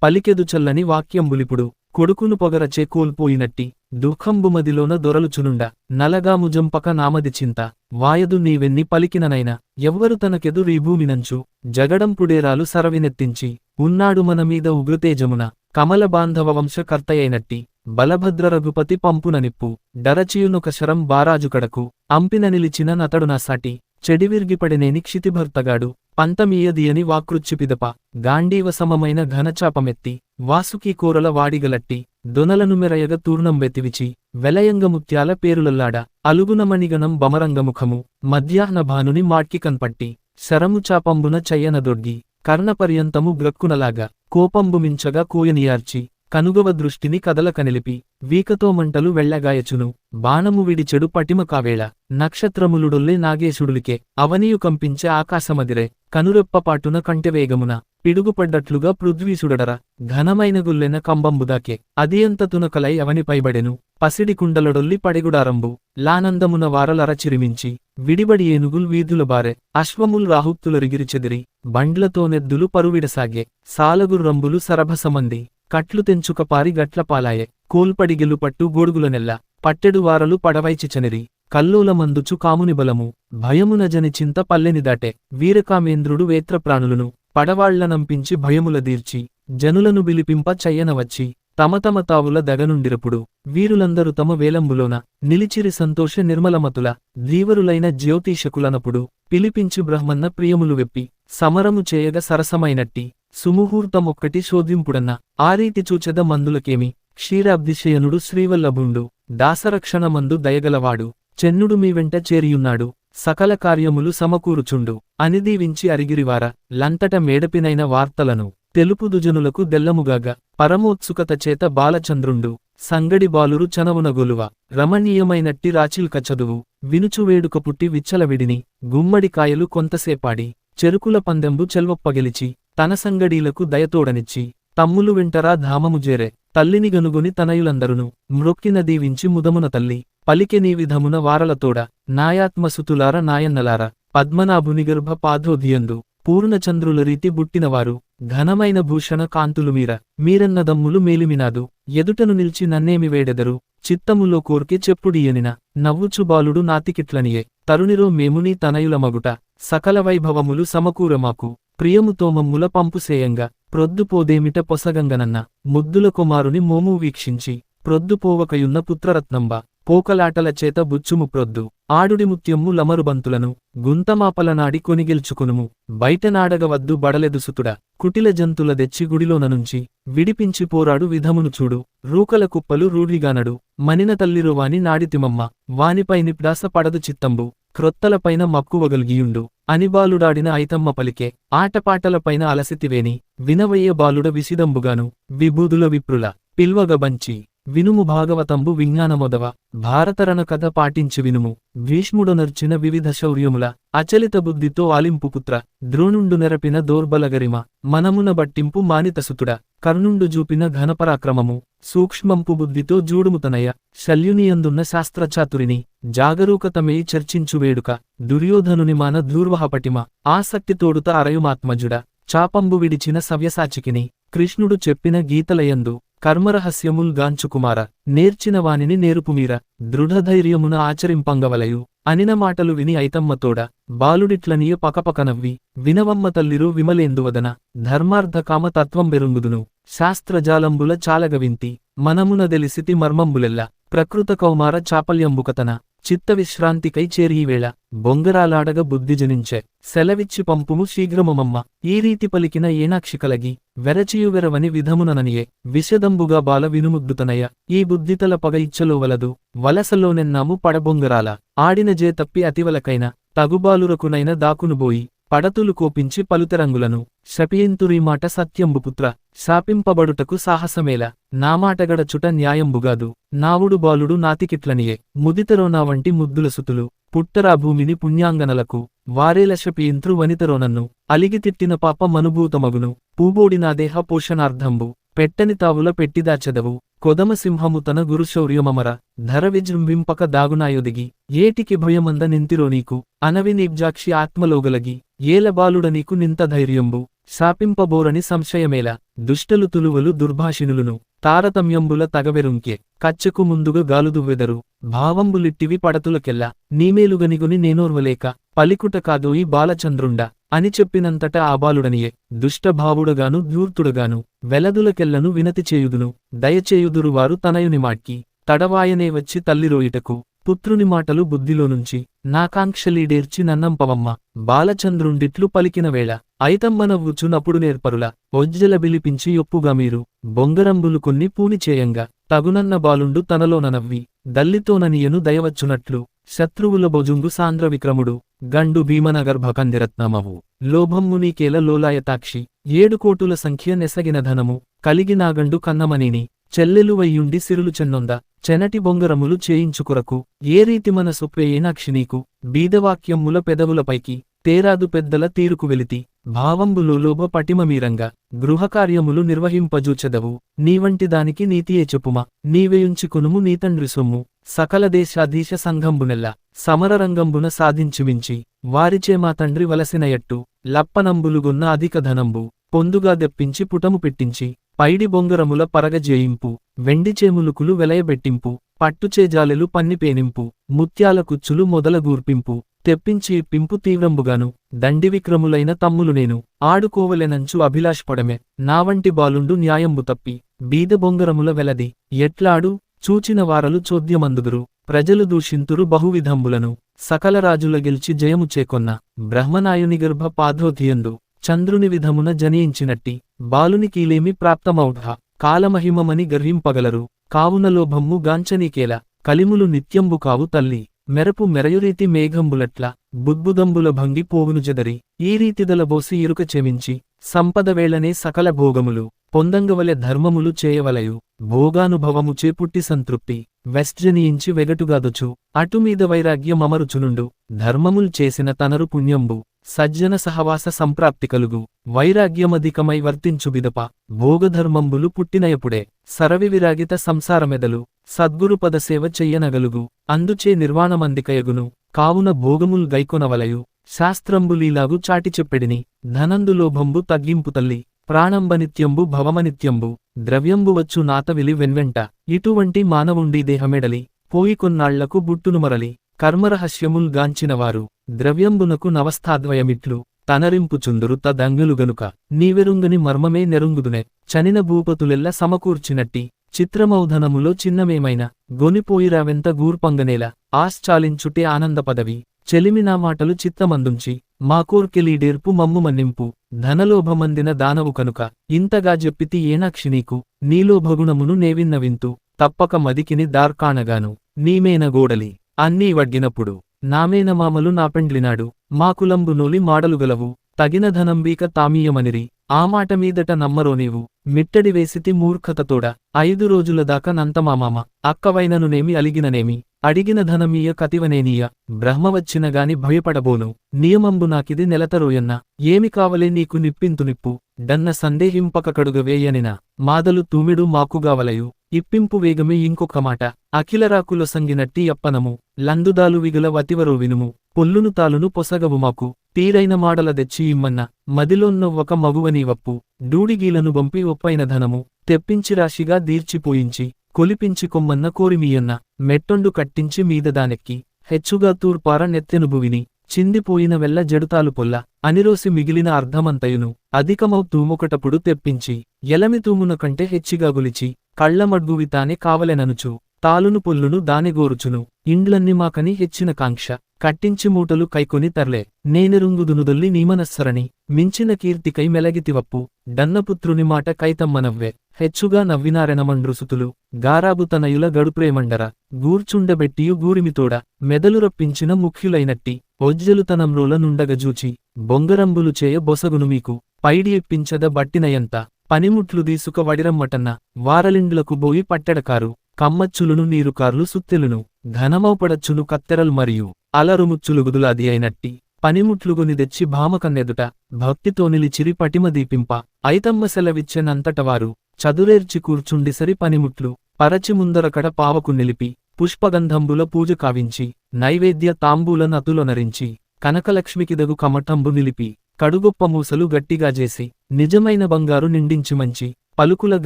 పలికెదు చల్లని వాక్యంబులిపుడు కొడుకును పొగరచే కోల్పోయినట్టి దుఃఖంబుమదిలోన దొరలుచునుండ నలగాముజంపక నామది చింత వాయదు నీవెన్ని పలికిననైనా ఎవ్వరు తనకెదు రీభూమినంచు జగడంపుడేరాలు సరవినెత్తించి ఉన్నాడు మనమీద ఉగ్రతేజమున కమల బాంధవ వంశకర్తయైనట్టి బలభద్ర రఘుపతి పంపుననిప్పు డరచియునొక శరం బారాజుకడకు అంపిన నిలిచిన నతడు నా సాటి చెడివిర్గిపడినేని క్షితిభర్తగాడు పంతమీయదియని వాకృచ్ఛిపిదప గాండీవ సమమైన ఘనచాపమెత్తి వాసుకీ కోరల వాడిగలట్టి దొనలను మెరయగ తూర్ణం వెతివిచి వెలయంగ ముత్యాల పేరులల్లాడ అలుగునమణిగణం బమరంగముఖము మధ్యాహ్న భానుని మాట్కి కన్పట్టి శరము చాపంబున చెయ్యనదొడ్గి కర్ణపర్యంతము గ్రక్కునలాగా కోపంబు మించగా కోయనియార్చి కనుగవ దృష్టిని కదలకనిలిపి వీకతో మంటలు వెళ్లగాయచును బాణము విడిచెడు పటిమ కావేళ నక్షత్రములుడొల్లే నాగేశుడులికే అవనీయు కంపించే ఆకాశమదిరే కనురెప్పపాటున కంటెవేగమున పిడుగుపడ్డట్లుగా పృథ్వీసుడడర ఘనమైన గుల్లెన కంబంబుదాకే అదియంతతునకలై అవనిపైబడెను పసిడి కుండలడొల్లి పడెగుడారంబు లానందమున వారలరచిరిమించి విడిబడి ఏనుగుల్ వీధులబారె అశ్వముల్ రాహుత్తులరిగిరి చెదిరి బండ్లతోనెద్దులు పరువిడసాగే సాలగుర్రంబులు సరభసమంది కట్లు తెంచుక పారి గట్లపాలాయె కోల్పడి గెలుపట్టు గోడుగులనెల్ల పట్టెడు వారలు పడవైచిచనిరి కల్లోలమందుచు కాముని బలము భయమున జనిచింత పల్లెనిదాటె వీరకామేంద్రుడు వేత్రప్రాణులను పడవాళ్లనంపించి భయముల దీర్చి జనులను బిలిపింప చెయ్యనవచ్చి తమ తావుల దగనుండిరపుడు వీరులందరూ తమ వేలంబులోన నిలిచిరి సంతోష నిర్మలమతుల ధీవరులైన జ్యోతిషకులనపుడు పిలిపించి బ్రహ్మన్న ప్రియములు వెప్పి సమరము చేయగ సరసమైనట్టి సుముహూర్తమొక్కటి శోధింపుడన్న ఆరీతి చూచెద మందులకేమి క్షీరాబ్దిశయనుడు శ్రీవల్లభుండు దాసరక్షణమందు దయగలవాడు చెన్నుడు మీ వెంట చేరియున్నాడు సకల కార్యములు సమకూరుచుండు అనిదీవించి అరిగిరివార లంతట మేడపినైన వార్తలను తెలుపుదుజనులకు దెల్లముగాగ పరమోత్సుకత చేత బాలచంద్రుండు సంగడి బాలురు చనవునగొలువ రమణీయమైనట్టి రాచిల్క చదువు వినుచువేడుక పుట్టి విచ్చలవిడిని గుమ్మడి కాయలు కొంతసేపాడి చెరుకుల పందెంబు చెల్వప్పగెలిచి తన సంగడీలకు దయతోడనిచ్చి తమ్ములు వెంటరా ధామము జేరె తల్లిని గనుగొని తనయులందరును మ్రొక్కిన దీవించి ముదమున తల్లి పలికె నీ విధమున వారలతోడ నాయాత్మసుతులార నాయన్నలార పద్మనాభునిగర్భ పాదోధియందు పూర్ణచంద్రుల రీతి బుట్టినవారు ఘనమైన భూషణ కాంతులు మీరన్నదమ్ములు మేలిమినాదు ఎదుటను నిల్చి నన్నేమి వేడెదరు చిత్తములో కోర్కి చెప్పుడియనిన నవ్వుచు బాలుడు నాతికిట్లనియే తరుణిరో మేము నీ తనయులమగుట సకల వైభవములు సమకూరమాకు ప్రియముతో మమ్ముల పంపుసేయంగా ప్రొద్దుపోదేమిట పొసగంగనన్న ముద్దుల కుమారుని మోము వీక్షించి ప్రొద్దుపోవకయున్న పుత్రరత్నంబ పోకలాటల చేత బుచ్చుము ప్రొద్దు ఆడుడి ముత్యమ్ము లమరుబంతులను గుంతమాపలనాడి కొనిగెల్చుకునుము బయటనాడగవద్దు బడలెదుసుతుడ కుటిల జంతుల దెచ్చి గుడిలోననుంచి విడిపించి పోరాడు విధమును చూడు రూకల కుప్పలు రూఢిగానడు మనిన తల్లిరువాని నాడితిమమ్మ వానిపైనిప్డాస పడదు చిత్తంబు క్రొత్తలపైన మక్కువగల్గియుండు అనిబాలుడాడిన ఐతమ్మ పలికే ఆటపాటలపైన అలసితివేని వినవయ్య బాలుడ విసిదంబుగాను విభూదుల విప్రుల పిల్వగబంచి వినుము భాగవతంబు విజ్ఞానమొదవ భారతరణ కథ పాటించి వినుము భీష్ముడొనర్చిన వివిధ శౌర్యముల అచలిత బుద్ధితో ఆలింపు పుత్ర ద్రోణుండు నెరపిన దోర్బలగరిమ మనమున బట్టింపు మానితసుతుడ కర్ణుండు జూపిన ఘనపరాక్రమము సూక్ష్మంపు బుద్ధితో జూడుముతనయ శల్యునియందున్న శాస్త్రచాతురిని జాగరూకతమేయి చర్చించు వేడుక దుర్యోధనుని మాన ధూర్వహపటిమ ఆసక్తితోడుత అరయుమాత్మజుడ చాపంబు విడిచిన సవ్యసాచికిని కృష్ణుడు చెప్పిన గీతలయందు కర్మరహస్యముల్ గాంచుకుమార నేర్చిన వానిని నేరుపుమీర దృఢధైర్యమున ఆచరింపంగవలయు అనిన మాటలు విని ఐతమ్మతోడ బాలుడిట్లనియ పకపకనవ్వి వినవమ్మ తల్లిరు విమలేందువదన ధర్మార్థ కామ తత్వం బెరుంగుదును శాస్త్రజాలంబుల చాలగవింతి మనమున దెలిసితి మర్మంబులెల్ల ప్రకృత కౌమార చాపల్యంబుకతన చిత్త విశ్రాంతికై చేరీవేళ బొంగరాలాడగ బుద్ధి జనించె సెలవిచ్చి పంపుము శీఘ్రమమమ్మ ఈ రీతి పలికిన ఏనాక్షి కలగి వెరచియువెరవని విధమునననియే విశదంబుగా బాల వినుముగ్ధుతనయ ఈ బుద్ధితల పగ ఇచ్చలో వలదు వలసలోనెన్నాము పడబొంగరాల ఆడిన జే తప్పి అతివలకైన తగుబాలురకునైన దాకునుబోయి పడతులు కోపించి పలుతరంగులను శపియంతురీమాట సత్యంబుపుత్ర శాపింపబడుటకు సాహసమేల నామాటగడచుట న్యాయంబుగాదు నావుడు బాలుడు నాతికిట్లనియే ముదితరోనా వంటి ముద్దుల సుతులు పుట్టరా భూమిని పుణ్యాంగనలకు వారేల శపియంత్రు వనితరోనన్ను అలిగితిట్టిన పాప మనుభూతమగును పూబోడినా దేహ పోషణార్థంబు పెట్టని తావుల పెట్టిదాచెదవు కొదమసింహము తన గురుశౌర్యమమర ధర విజృంభింపక దాగునాయొదిగి ఏటికి భయమంద నింతిరో నీకు అనవి నిబ్జాక్షి ఆత్మలోగలగి ఏల బాలుడ నీకు నింత ధైర్యంబు శాపింపబోరని సంశయమేల దుష్టలు తులువలు దుర్భాషినులును తారతమ్యంబుల తగవెరుంకె కచ్చెకు ముందుగా గాలుదువ్వెదరు భావంబులిట్టివి పడతులకెల్లా నీమేలుగనిగుని నేనోర్వలేక పలికుట కాదోయి బాలచంద్రుండ అని చెప్పినంతట ఆ బాలుడనియే దుష్టభావుడగాను ధూర్తుడగాను వెలదులకెల్లను వినతి చేయుదును దయచేయుదురు వారు తనయుని మాట్కి తడవాయనే వచ్చి తల్లిరోయిటకు పుత్రుని మాటలు బుద్ధిలోనుంచి నాకాంక్షలీడేర్చి నన్నంపవమ్మ బాలచంద్రుండిట్లు పలికిన వేళ ఐతమ్మనవ్వుచునప్పుడు నేర్పరుల ఒజ్జల బిలిపించి ఒప్పుగా మీరు బొంగరంబులు కొన్ని పూని చేయంగా తగునన్న బాలుండు తనలోన నవ్వి దల్లితోననియను దయవచ్చునట్లు శత్రువుల బొజుంగు సాంద్ర విక్రముడు గండు భీమనగర్భ కందిరత్నమవు లోభమ్మునీకేల లోలాయతాక్షి 7 కోటుల సంఖ్య నెసగిన ధనము కలిగినాగండు కన్నమనిని చెల్లెలువయ్యుండి సిరులు చెన్నొంద చెనటి బొంగరములు చేయించుకురకు ఏ రీతి మన సొప్పేయేనాక్షి నీకు బీదవాక్యమ్ముల పెదవులపైకి తేరాదు పెద్దల తీరుకు వెలితి భావంబులు లోభ పటిమమీరంగా గృహకార్యములు నిర్వహింపజూచెదవు నీవంటి దానికి నీతియే చెప్పుమా నీవేయుంచుకునుము నీతండ్రి సొమ్ము సకల దేశాధీశ సంఘంబునెల్ల సమరరంగంబున సాధించుమించి వారిచే మా తండ్రి వలసినయట్టు లప్పనంబులుగొన్న అధిక ధనంబు పొందుగా దెప్పించి పుటము పెట్టించి పైడి బొంగరముల పరగజేయింపు వెండిచేములుకులు వెలయబెట్టింపు పట్టుచేజాలెలు పన్నిపేనింపు ముత్యాల కుచ్చులు మొదలగూర్పింపు తెప్పించి ఇప్పింపు తీవ్రంబుగాను దండివిక్రములైన తమ్ములు నేను ఆడుకోవలెనంచు అభిలాషపడమే నావంటి బాలుండు న్యాయంబు తప్పి బీద బొంగరముల వెలది ఎట్లాడు చూచిన వారలు చోద్యమందుదురు ప్రజలు దూషింతురు బహువిధంబులను సకల రాజుల గెల్చి జయము చేకొన్న బ్రహ్మనాయుని గర్భ పాదోధియందు చంద్రుని విధమున జనియించినట్టి బాలుని కీలేమి ప్రాప్తమౌఢ కాలమహిమమని గర్హింపగలరు కావున లోభమ్ము గాంచనీకేల కలిములు నిత్యంబు కావు తల్లి మెరపు మెరయురీతి మేఘంబులట్ల బుద్బుదంబుల భంగి పోవును జదరి ఈ రీతిదల బోసి ఇరుక చెమించి సంపదవేళనే సకల భోగములు పొందంగవలె ధర్మములు చేయవలయు భోగానుభవము చేపుట్టి సంతృప్తి వెస్ట్జనియించి వెగటుగాదొచు అటుమీద వైరాగ్యమమరుచునుండు ధర్మముల్ చేసిన తనరు పుణ్యంబు సజ్జన సహవాస సంప్రాప్తి కలుగు వైరాగ్యమధికమై వర్తించు బిదప భోగధర్మంబులు పుట్టినయపుడే సరవి విరాగిత సంసారమెదలు సద్గురుపదసేవ చెయ్యనగలుగు అందుచే నిర్వాణమందికయగును కావున భోగముల్ గైకొనవలయు శాస్త్రంబులీలాగు చాటి చెప్పెడిని ధనందులోభంబు తగ్గింపు తల్లి ప్రాణంబనిత్యంబు భవమనిత్యంబు ద్రవ్యంబు వచ్చు నాతవిలి వెన్వెంట ఇటువంటి మానవుండి దేహమెడలి పోయి కొన్నాళ్లకు బుట్టును మరలి కర్మరహస్యముల్ గాంచినవారు ద్రవ్యంబునకు నవస్థాద్వయమిట్లు తనరింపుచుందురు తదంగులు గనుక నీవెరుంగని మర్మమే నెరుంగుదునే చనిన భూపతులెల్ల సమకూర్చినట్టి చిత్రమౌధనములో చిన్నమేమైన గొనిపోయిరావెంత గూర్పంగనేల ఆశ్చాలించుటే ఆనందపదవి చెలిమినా మాటలు చిత్తమందుంచి మాకోర్కెలీడేర్పు మమ్ము మన్నింపు ధనలోభమందిన దానవు కనుక ఇంతగా జెప్పితి ఏనాక్షి నీకు నీలోభగుణమును నేవిన్నవింతు తప్పక మదికిని దార్కాణగాను నీమేన గోడలి అన్నీ వడ్గినప్పుడు నామేన మామలు నా పెండ్లినాడు మాకులంబు నోలి మాడలుగలవు తగిన ధనంబీక తామీయమనిరి ఆ మాట మీదట నమ్మరో నీవు మిట్టడి వేసితి మూర్ఖతతోడ 5 రోజుల దాకా నంతమామామ అక్కవైననునేమి అలిగిననేమి అడిగిన ధనమీయ కతివనేనీయ బ్రహ్మవచ్చినగాని భయపడబోను నియమంబు నాకిది నెలతరోయన్న ఏమి కావలే నీకు నిప్పింతు నిప్పు డన్న సందేహింపక కడుగవేయనిన మాదలు తూమిడు మాకుగావలయు ఇప్పింపు వేగమే ఇంకొక మాట అఖిలరాకుల సంగినట్టి అప్పనము లందుదాలు విగుల వతివరో వినుము పొల్లును తాలును పొసగవు మాకు తీరైన మాడల దెచ్చి ఇమ్మన్న మదిలోన్నొవ్వక మగువనీవప్పు డూడిగీలను బంపి ఒప్పైన ధనము తెప్పించి రాశిగా దీర్చిపోయించి కొలిపించి కొమ్మన్న కోరిమీయన్న మెట్టొండు కట్టించి మీదదానెక్కి హెచ్చుగా తూర్పార నెత్తెనుభువిని చిందిపోయిన వెల్ల జడుతాలు పొల్ల అనిరోసి మిగిలిన అర్ధమంతయును అధికమౌ తూముకటపుడు తెప్పించి ఎలమి తూమున కంటే హెచ్చిగా గొలిచి కళ్లమడ్గువి తానే కావలెననుచు తాలును పొల్లును దానెగోరుచును ఇండ్లన్ని మాకని హెచ్చిన కాంక్ష కట్టించి మూటలు కైకొని తర్లే నేనెరుంగుదునుదొల్లి నీమనస్సరణి మించిన కీర్తికై మెలగితివప్పు డన్నపుత్రుని మాట కైతమ్మనవ్వే హెచ్చుగా నవ్వినారెనమండ్రుసుతులు గారాబు తనయుల గడుప్రేమండర గూర్చుండబెట్టియు గూరిమితోడ మెదలు రప్పించిన ముఖ్యులైనట్టి ఒజ్జలుతనంరోల నుండగజూచి బొంగరంబులు చేయ బొసగును మీకు పైడి ఇప్పించద బట్టినయంత పనిముట్లు దీసుక వడిరమ్మటన్న వారలిండ్లకు బోయి పట్టెడకారు కమ్మచ్చులును నీరుకార్లు సుత్తెలును ఘనమౌపడచ్చును కత్తెరలు మరియు అలరుముచ్చులుగుదులాది అయినట్టి పనిముట్లుగుని దెచ్చి భామకన్నెదుట భక్తితో నిలిచిరి పటిమ దీపింప ఐతమ్మ సెలవిచ్చెనంతటవారు చదురేర్చి కూర్చుండిసరి పనిముట్లు పరచి ముందరకడ పావకు నిలిపి పుష్పగంధంబుల పూజ కావించి నైవేద్య తాంబూల నతులొనరించి కనకలక్ష్మికిదగు కమటంబు నిలిపి కడుగొప్ప మూసలు గట్టిగా చేసి నిజమైన బంగారు నిండించి మంచి పలుకుల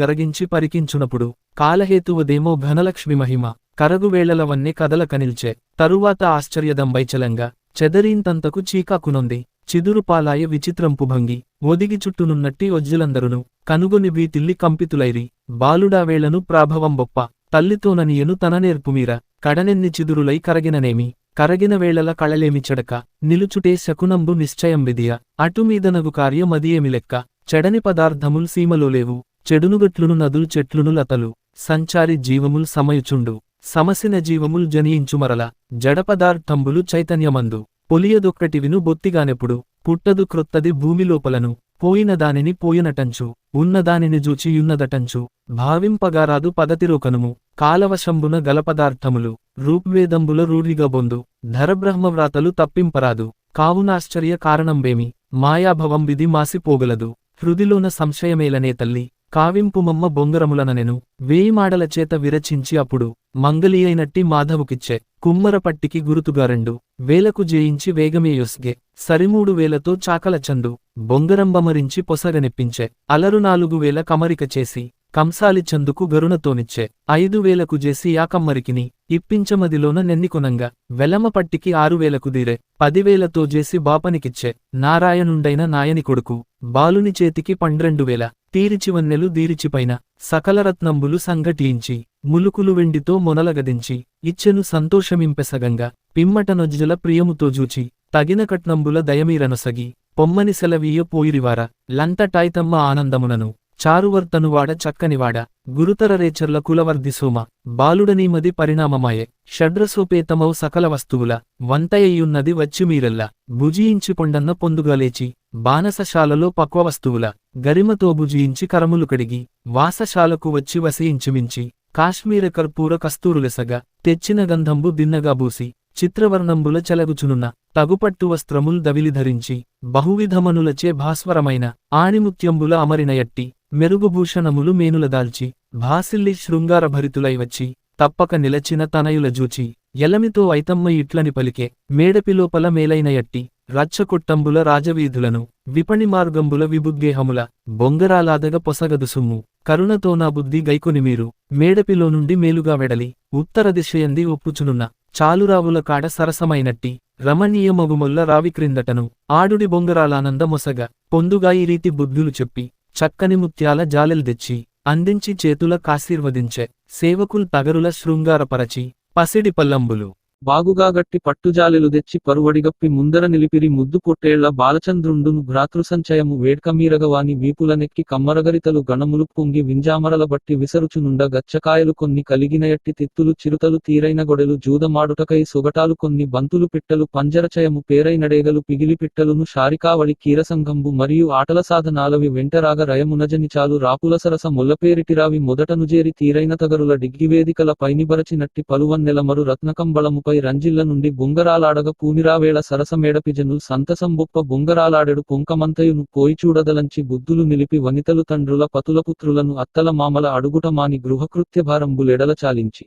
గరగించి పరికించునప్పుడు కాలహేతువదేమో ఘనలక్ష్మి మహిమ కరగువేళల వన్నె కదల కనిల్చే తరువాత ఆశ్చర్యదంబైచలంగా చెదరీంతంతకు చీకాకునొంది చిదురుపాలాయ విచిత్రంపు భంగి ఒదిగి చుట్టునున్నట్టి ఒజ్జులందరును కనుగొని వీతిల్లి కంపితులైరి బాలుడావేళను ప్రాభవంబొప్ప తల్లితోననియను తన నేర్పుమీర కడనెన్ని చిదురులై కరగిననేమి కరగిన వేళల కళలేమి చెడక నిలుచుటే శకునంబు నిశ్చయం విధియ అటుమీదనగు కార్యమదియేమి లెక్క చెడని పదార్థముల్ సీమలో లేవు చెడునుగట్లును నదులు చెట్లును లతలు సంచారి జీవముల్ సమయుచుండు సమసిన జీవముల్ జనియించుమరల జడపదార్థంబులు చైతన్యమందు పొలియదొక్కటివిను బొత్తిగానెప్పుడు పుట్టదు క్రొత్తది భూమిలోపలను పోయిన దానిని పోయినటంచు ఉన్నదానిని జూచియున్నదటంచు భావింపగారాదు పదతిరోకనుము కాలవశంబున గలపదార్థములు రూప్వేదంబుల రూఢిగబొందు ధరబ్రహ్మవ్రాతలు తప్పింపరాదు కావునాశ్చర్య కారణంబేమి మాయాభవం విధి మాసిపోగలదు హృదిలోన సంశయమేలనే తల్లి కావింపుమమ్మ బొంగరములననెను వేయిమాడల చేత విరచించి అప్పుడు మంగళీయైనట్టి మాధవుకిచ్చే కుమ్మరపట్టికి గురుతుగారెండు వేలకు జేయించి వేగమేయొస్గే సరిమూడు వేలతో చాకలచందు బొంగరంబమరించి పొసగనెప్పించే అలరు 4000 కమరిక చేసి కంసాలిచందుకు గరునతోనిచ్చే 5000కు జేసి యాకమ్మరికిని ఇప్పించమదిలోన నెన్నికొనంగా వెలమ పట్టికి 6000కు దీరే 10,000తో జేసి బాపనికిచ్చే నారాయణుండైన నాయని కొడుకు బాలుని చేతికి 12,000 తీరిచివన్నెలు దీరిచిపైన సకలరత్నంబులు సంఘటించి ములుకులు వెండితో మొనలగదించి ఇచ్చెను సంతోషమింపెసగంగా పిమ్మట నొజ్జల ప్రియముతో జూచి తగిన కట్నంబుల దయమీరనొసగి పొమ్మని సెలవీయ పోయిరివార లంతటాయ్తమ్మ ఆనందమునను చారువర్తనువాడ చక్కనివాడ గురుతర రేచర్ల కులవర్ధిసోమ బాలుడనీమది పరిణామమాయే షడ్రసోపేతమౌ సకల వస్తువుల వంతయ్యున్నది వచ్చిమీరెల్ల భుజియించి పొండన్న పొందుగలేచి బానసశాలలో పక్వవస్తువుల గరిమతో భుజియించి కరములు కడిగి వాసశాలకు వచ్చి వసయించిమించి కాశ్మీర కర్పూర కస్తూరులెసగా తెచ్చిన గంధంబు దిన్నగా బూసి చిత్రవర్ణంబుల చెలగుచునున్న తగుపట్టు వస్త్రముల్ దవిలిధరించి బహువిధమనులచే భాస్వరమైన ఆణిముత్యంబుల అమరినయట్టి మెరుగుభూషణములు మేనులదాల్చి భాసిల్లి శృంగారభరితులై వచ్చి తప్పక నిలచిన తనయుల జూచి ఎలమితో ఐతమ్మ ఇట్లని పలికే మేడపిలోపల మేలైనయట్టి రచ్చకొట్టంబుల రాజవీధులను విపణి మార్గంబుల విబుగ్గేహముల బొంగరాలాదగ పొసగదు సుమ్ము కరుణతో నా బుద్ధి గైకొని మీరు మేడపిలో నుండి మేలుగా వెడలి ఉత్తర దిశయంది ఒప్పుచునున్న చాలురావుల కాడ సరసమైనట్టి రమణీయమగుమొల్ల రావిక్రిందటను ఆడుడి బొంగరాలానంద మొసగ పొందుగా ఈ రీతి బుద్ధులు చెప్పి చక్కని ముత్యాల జాలెల్ తెచ్చి అందించి చేతుల కాశీర్వదించే సేవకుల్ తగరుల శృంగారపరచి పసిడి పల్లంబులు బాగుగా గట్టి పట్టుజాలెలు తెచ్చి పరువడిగప్పి ముందర నిలిపిరి ముద్దు పొట్టేళ్ల బాలచంద్రుండును భ్రాతృసంచయము వేడ్కమీరగవాని వీపులనెక్కి కమ్మరగరితలు గణములు పొంగి వింజామరల బట్టి విసరుచునుండ గచ్చకాయలు కొన్ని కలిగినయట్టి తిత్తులు చిరుతలు తీరైన గొడెలు జూదమాడుటకై సొగటాలు కొన్ని బంతులు పిట్టలు పంజరచయము పేరైనడేగలు పిగిలి పిట్టలును శారికావళి కీరసంగంబు మరియు ఆటల సాధనాలవి వెంటరాగ రయమునజనిచాలు రాపులసరస మొల్లపేరిటిరావి మొదటనుజేరి తీరైన తగరుల డిగ్గివేదికల పైనిబరచినట్టి పలువన్నెలమరు రత్నకంబళము రంజిల్ల నుండి బొంగరాలాడగ పూనిరావేళ సరసమేడపిజను సంతసంబొప్ప బొంగరాలాడెడు పొంకమంతయును పోయి చూడదలంచి బుద్ధులు నిలిపి వనితలు తండ్రుల పతులపుత్రులను అత్తల మామల అడుగుటమాని గృహకృత్యభారంబులెడల చాలించి